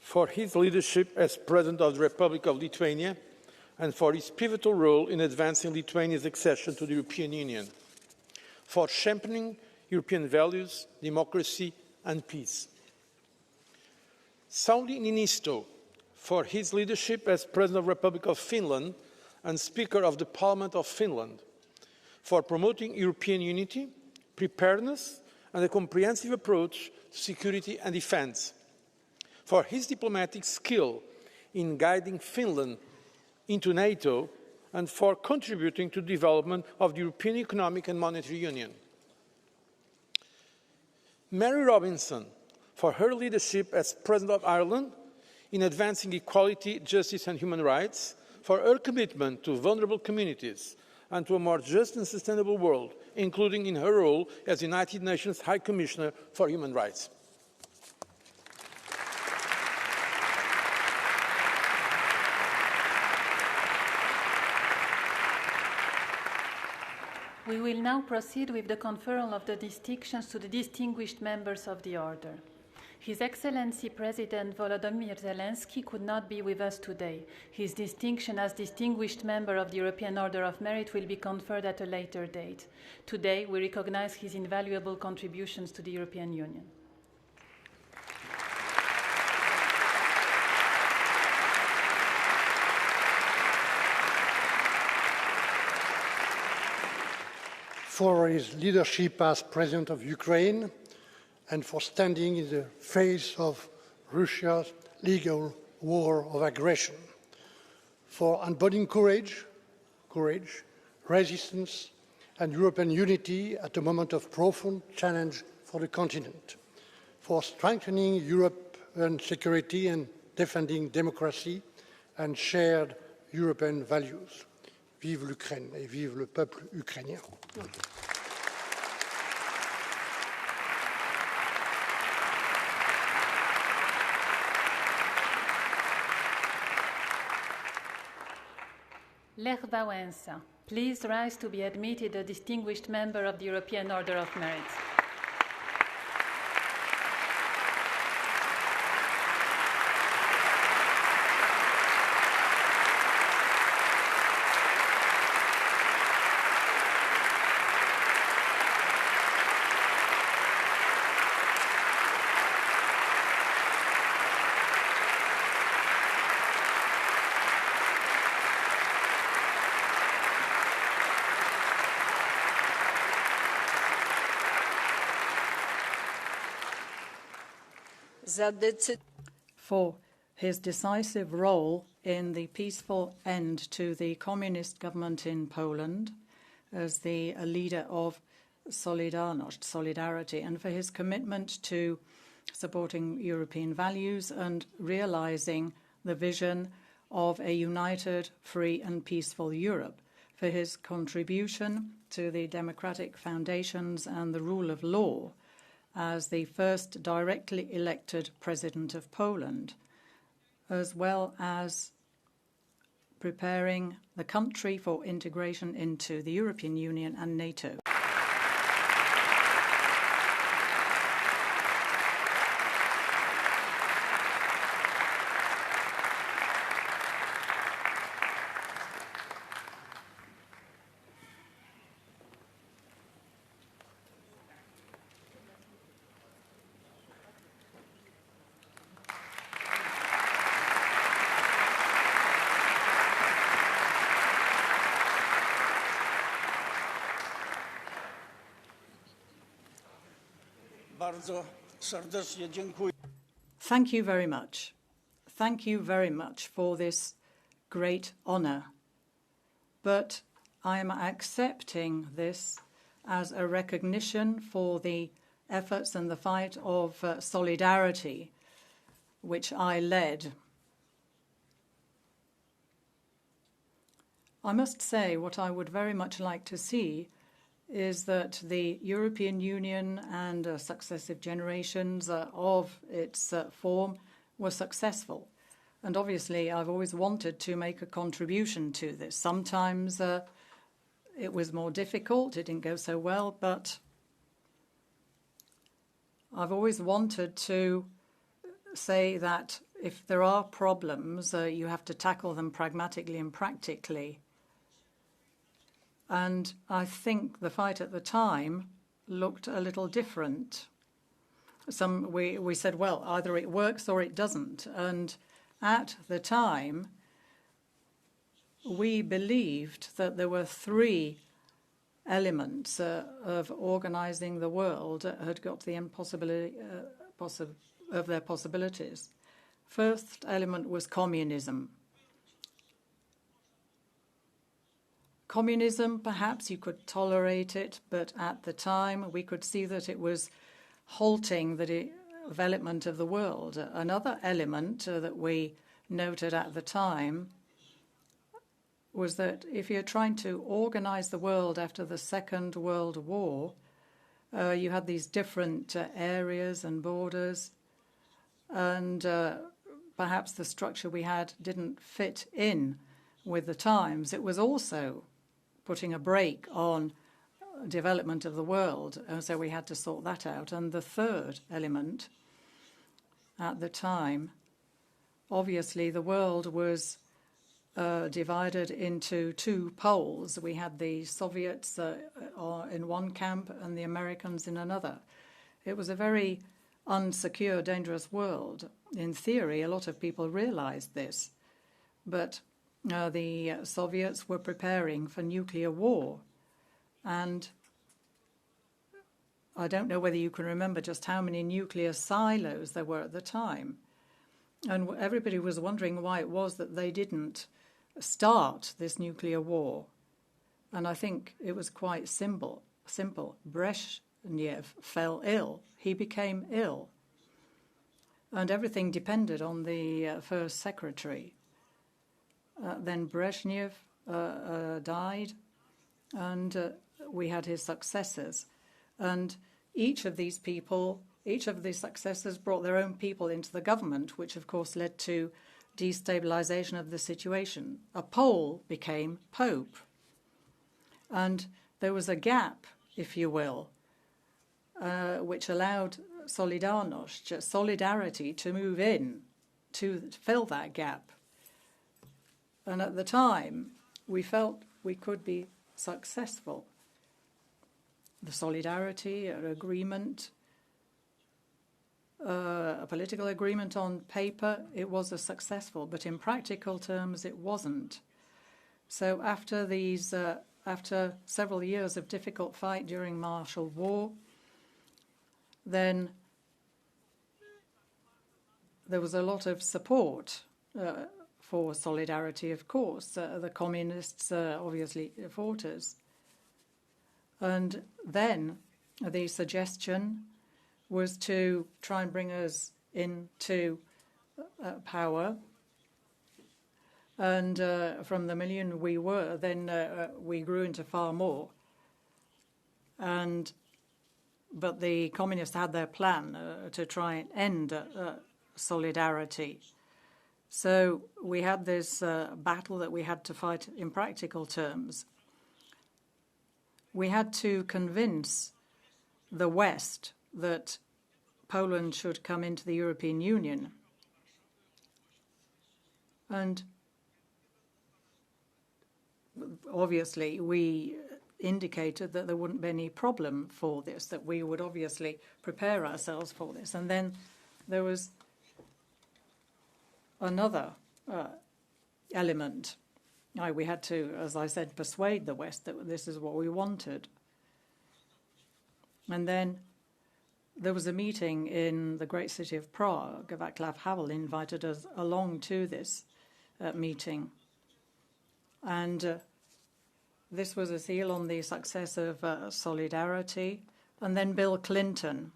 for his leadership as President of the Republic of Lithuania and for his pivotal role in advancing Lithuania's accession to the European Union, for championing European values, democracy, and peace. Sauli Niinisto, for his leadership as President of the Republic of Finland and Speaker of the Parliament of Finland, for promoting European unity, preparedness and a comprehensive approach to security and defence, for his diplomatic skill in guiding Finland into NATO, and for contributing to the development of the European Economic and Monetary Union. Mary Robinson, for her leadership as President of Ireland in advancing equality, justice and human rights, for her commitment to vulnerable communities and to a more just and sustainable world, including in her role as United Nations High Commissioner for Human Rights.
We will now proceed with the conferral of the distinctions to the distinguished members of the Order. His Excellency President Volodymyr Zelensky could not be with us today. His distinction as Distinguished Member of the European Order of Merit will be conferred at a later date. Today, we recognize his invaluable contributions to the European Union.
For his leadership as President of Ukraine and for standing in the face of Russia's legal war of aggression, for embodying courage, resistance and European unity at a moment of profound challenge for the continent, for strengthening European security and defending democracy and shared European values. Vive l'Ukraine et vive le peuple ukrainien.
Lech Wałęsa, please rise to be admitted a distinguished member of the European Order of Merit.
For his decisive role in the peaceful end to the communist government in Poland as the leader of Solidarity, and for his commitment to supporting European values and realizing the vision of a united, free and peaceful Europe, for his contribution to the democratic foundations and the rule of law as the first directly elected President of Poland, as well as preparing the country for integration into the European Union and NATO. Thank you very much. Thank you very much for this great honor. But I am accepting this as a recognition for the efforts and the fight of solidarity which I led. I must say what I would very much like to see is that the European Union and successive generations of its form were successful. And obviously, I've always wanted to make a contribution to this. Sometimes it was more difficult, it didn't go so well, but I've always wanted to say that if there are problems, you have to tackle them pragmatically and practically. And I think the fight at the time looked a little different. We said, well, either it works or it doesn't. And at the time, we believed that there were three elements of organizing the world that had got the impossibility of their possibilities. First element was communism. Communism, perhaps you could tolerate it, but at the time we could see that it was halting the development of the world. Another element that we noted at the time was that if you're trying to organize the world after the Second World War, you had these different areas and borders, and perhaps the structure we had didn't fit in with the times. It was also putting a brake on development of the world, and so we had to sort that out. And the third element at the time, obviously the world was divided into two poles. We had the Soviets in one camp and the Americans in another. It was a very unsecure, dangerous world. In theory, a lot of people realized this, but the Soviets were preparing for nuclear war. And I don't know whether you can remember just how many nuclear silos there were at the time. And everybody was wondering why it was that they didn't start this nuclear war. And I think it was quite simple. Brezhnev fell ill. He became ill. And everything depended on the first secretary. Then Brezhnev died, and we had his successors. And each of these people, each of these successors brought their own people into the government, which of course led to destabilization of the situation. A Pole became Pope. And there was a gap, if you will, which allowed solidarity to move in to fill that gap. And at the time, we felt we could be successful. The solidarity, an agreement, a political agreement on paper, it was a successful, but in practical terms, it wasn't. So after several years of difficult fight during martial law, then there was a lot of support for solidarity, of course. The communists obviously fought us. And then the suggestion was to try and bring us into power. And from the million we were, then we grew into far more. But the communists had their plan to try and end solidarity. So we had this battle that we had to fight in practical terms. We had to convince the West that Poland should come into the European Union. And obviously, we indicated that there wouldn't be any problem for this, that we would obviously prepare ourselves for this. And then there was another element. We had to, as I said, persuade the West that this is what we wanted. And then there was a meeting in the great city of Prague. Václav Havel invited us along to this meeting. And this was a seal on the success of solidarity. And then Bill Clinton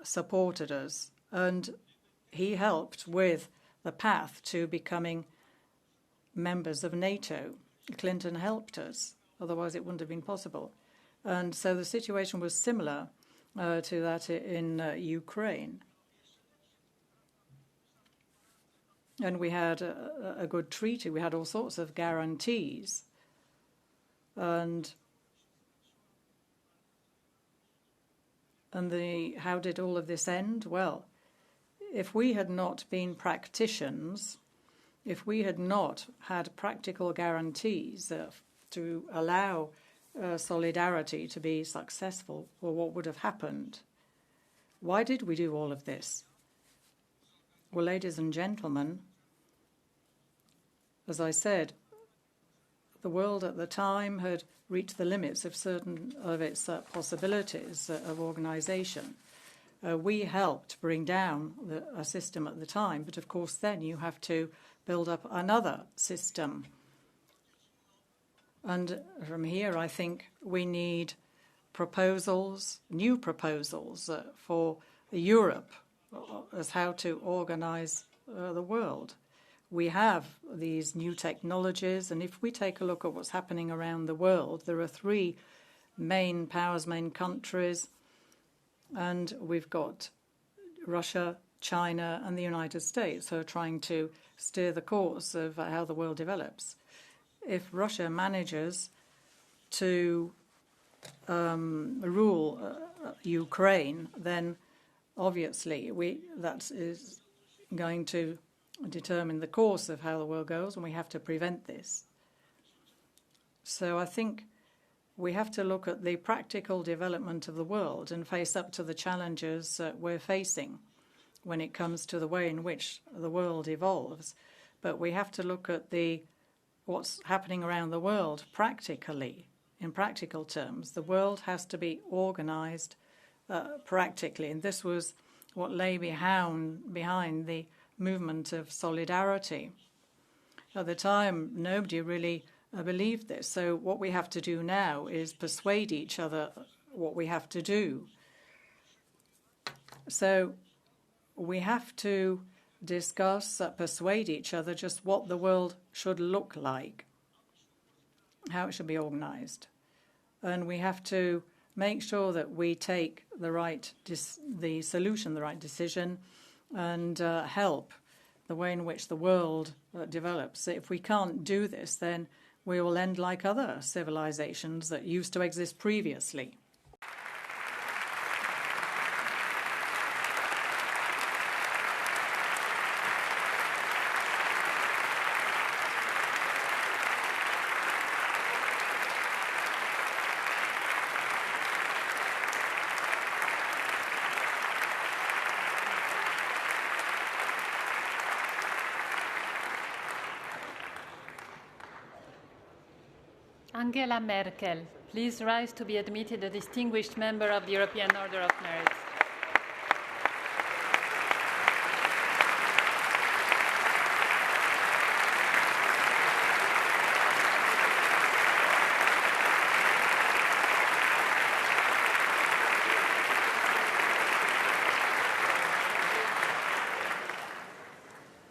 supported us. And he helped with the path to becoming members of NATO. Clinton helped us, otherwise it wouldn't have been possible. And so the situation was similar to that in Ukraine. And we had a good treaty. We had all sorts of guarantees. And how did all of this end? Well, if we had not been practitioners, if we had not had practical guarantees to allow solidarity to be successful, well, what would have happened? Why did we do all of this? Well, ladies and gentlemen, as I said, the world at the time had reached the limits of certain of its possibilities of organisation. We helped bring down a system at the time, but of course then you have to build up another system. And from here, I think we need proposals, new proposals for Europe as how to organise the world. We have these new technologies, and if we take a look at what's happening around the world, there are three main powers, main countries, and we've got Russia, China, and the United States who are trying to steer the course of how the world develops. If Russia manages to rule Ukraine, then obviously that is going to determine the course of how the world goes, and we have to prevent this. So I think we have to look at the practical development of the world and face up to the challenges we're facing when it comes to the way in which the world evolves. But we have to look at what's happening around the world practically, in practical terms. The world has to be organised practically, and this was what lay behind the movement of solidarity. At the time, nobody really believed this. So what we have to do now is persuade each other what we have to do. So we have to discuss, persuade each other just what the world should look like, how it should be organised. And we have to make sure that we take the right solution, the right decision, and help the way in which the world develops. If we can't do this, then we will end like other civilizations that used to exist previously.
Angela Merkel, please rise to be admitted a distinguished member of the European Order of Merit.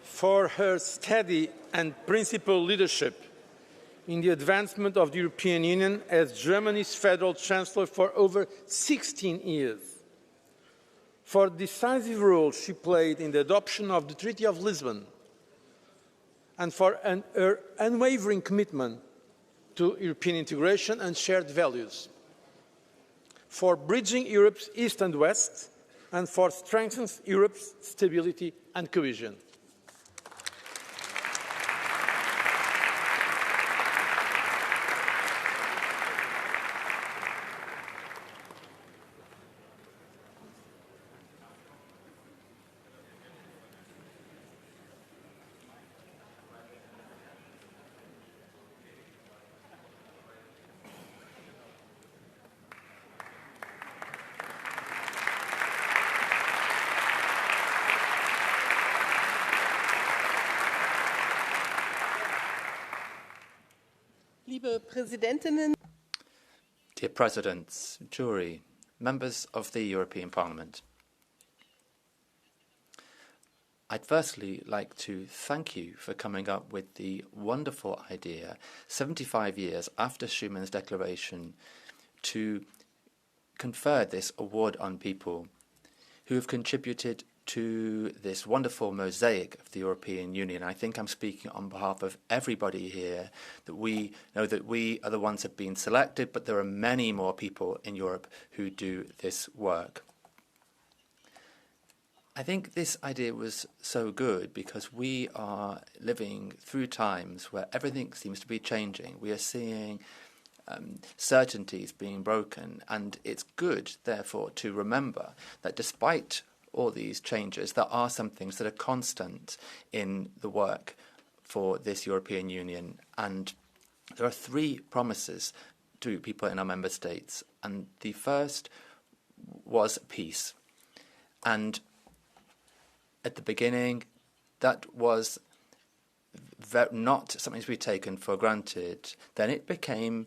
For her steady and principled leadership in the advancement of the European Union as Germany's federal chancellor for over 16 years, for the decisive role she played in the adoption of the Treaty of Lisbon, and for her unwavering commitment to European integration and shared values, for bridging Europe's East and West, and for strengthening Europe's stability and cohesion.
Dear Presidents, Jury, members of the European Parliament, I'd firstly like to thank you for coming up with the wonderful idea, 75 years after Schumann's declaration, to confer this award on people who have contributed to this wonderful mosaic of the European Union. I think I'm speaking on behalf of everybody here, that we know that we are the ones who have been selected, but there are many more people in Europe who do this work. I think this idea was so good because we are living through times where everything seems to be changing. We are seeing certainties being broken, and it's good, therefore, to remember that despite all these changes, there are some things that are constant in the work for this European Union. And there are three promises to people in our member states. And the first was peace. And at the beginning, that was not something to be taken for granted. Then it became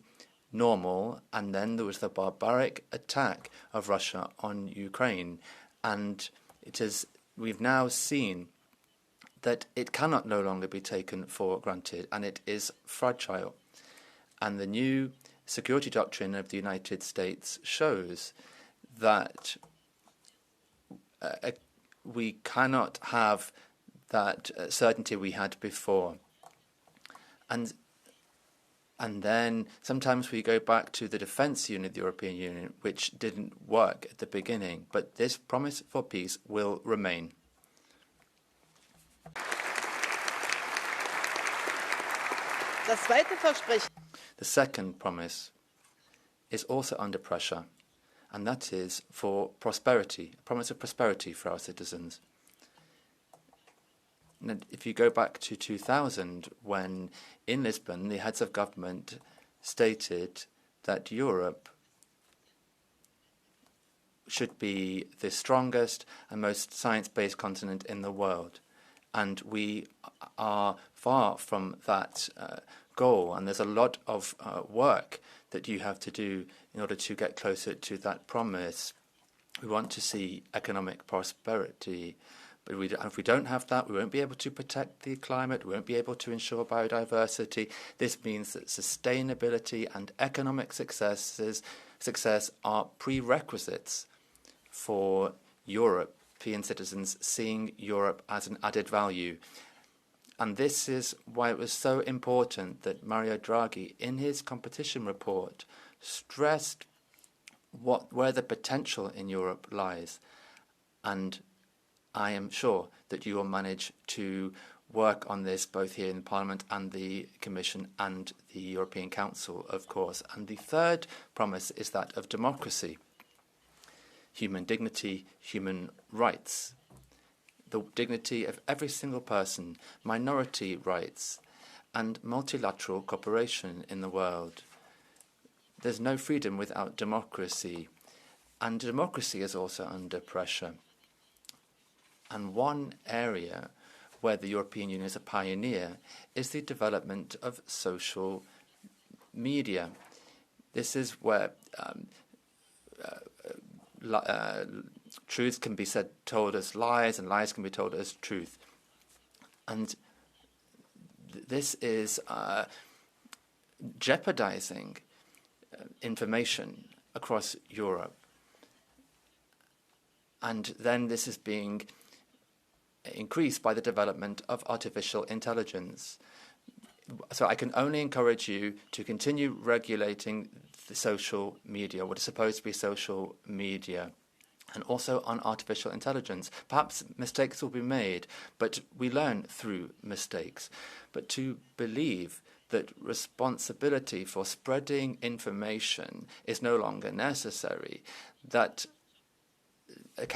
normal, and then there was the barbaric attack of Russia on Ukraine. And we've now seen that it cannot no longer be taken for granted, and it is fragile. And the new security doctrine of the United States shows that we cannot have that certainty we had before. And then sometimes we go back to the defence union of the European Union, which didn't work at the beginning. But this promise for peace will remain. The second promise is also under pressure, and that is for prosperity, a promise of prosperity for our citizens. And if you go back to 2000, when in Lisbon the heads of government stated that Europe should be the strongest and most science-based continent in the world. And we are far from that goal, and there's a lot of work that you have to do in order to get closer to that promise. We want to see economic prosperity, but if we don't have that, we won't be able to protect the climate, we won't be able to ensure biodiversity. This means that sustainability and economic success are prerequisites for European citizens seeing Europe as an added value. And this is why it was so important that Mario Draghi, in his competition report, stressed where the potential in Europe lies. And I am sure that you will manage to work on this both here in Parliament and the Commission and the European Council, of course. And the third promise is that of democracy, human dignity, human rights, the dignity of every single person, minority rights, and multilateral cooperation in the world. There's no freedom without democracy, and democracy is also under pressure. And one area where the European Union is a pioneer is the development of social media. This is where truth can be told as lies, and lies can be told as truth. And this is jeopardizing information across Europe. And then this is being increased by the development of artificial intelligence. So I can only encourage you to continue regulating the social media, what is supposed to be social media, and also on artificial intelligence. Perhaps mistakes will be made, but we learn through mistakes. But to believe that responsibility for spreading information is no longer necessary, that there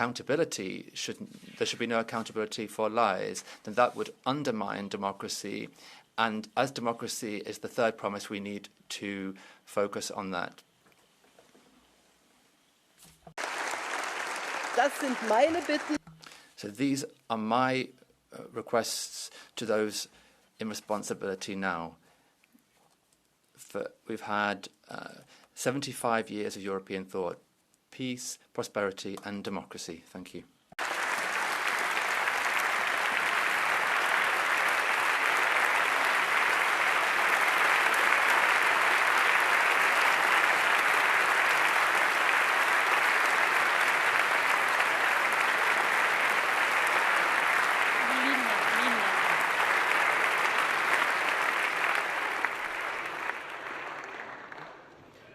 should be no accountability for lies, then that would undermine democracy. And as democracy is the third promise, we need to focus on that. So these are my requests to those in responsibility now. We've had 75 years of European thought, peace, prosperity and democracy. Thank you.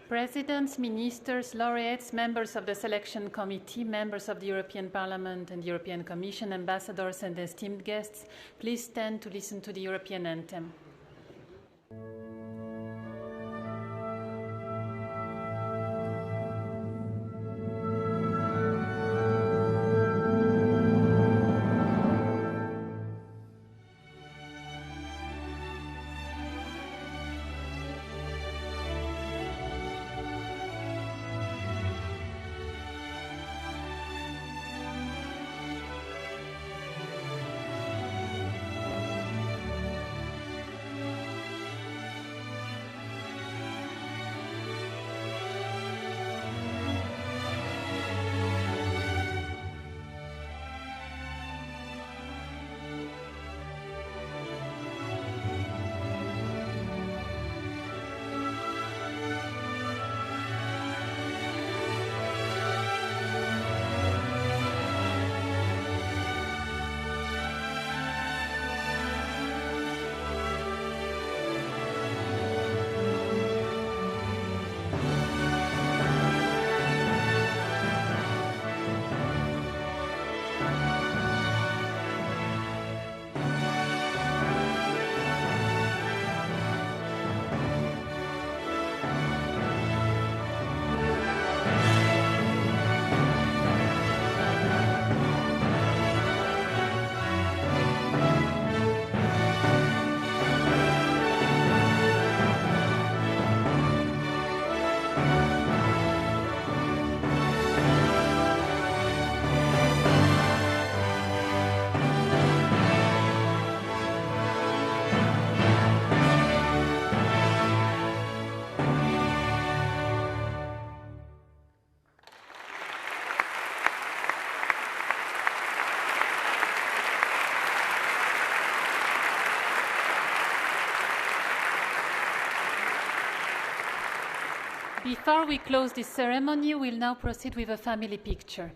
Presidents, ministers, laureates, members of the selection committee, members of the European Parliament and European Commission, ambassadors and esteemed guests, please stand to listen to the European anthem. Before we close this ceremony, we'll now proceed with a family picture.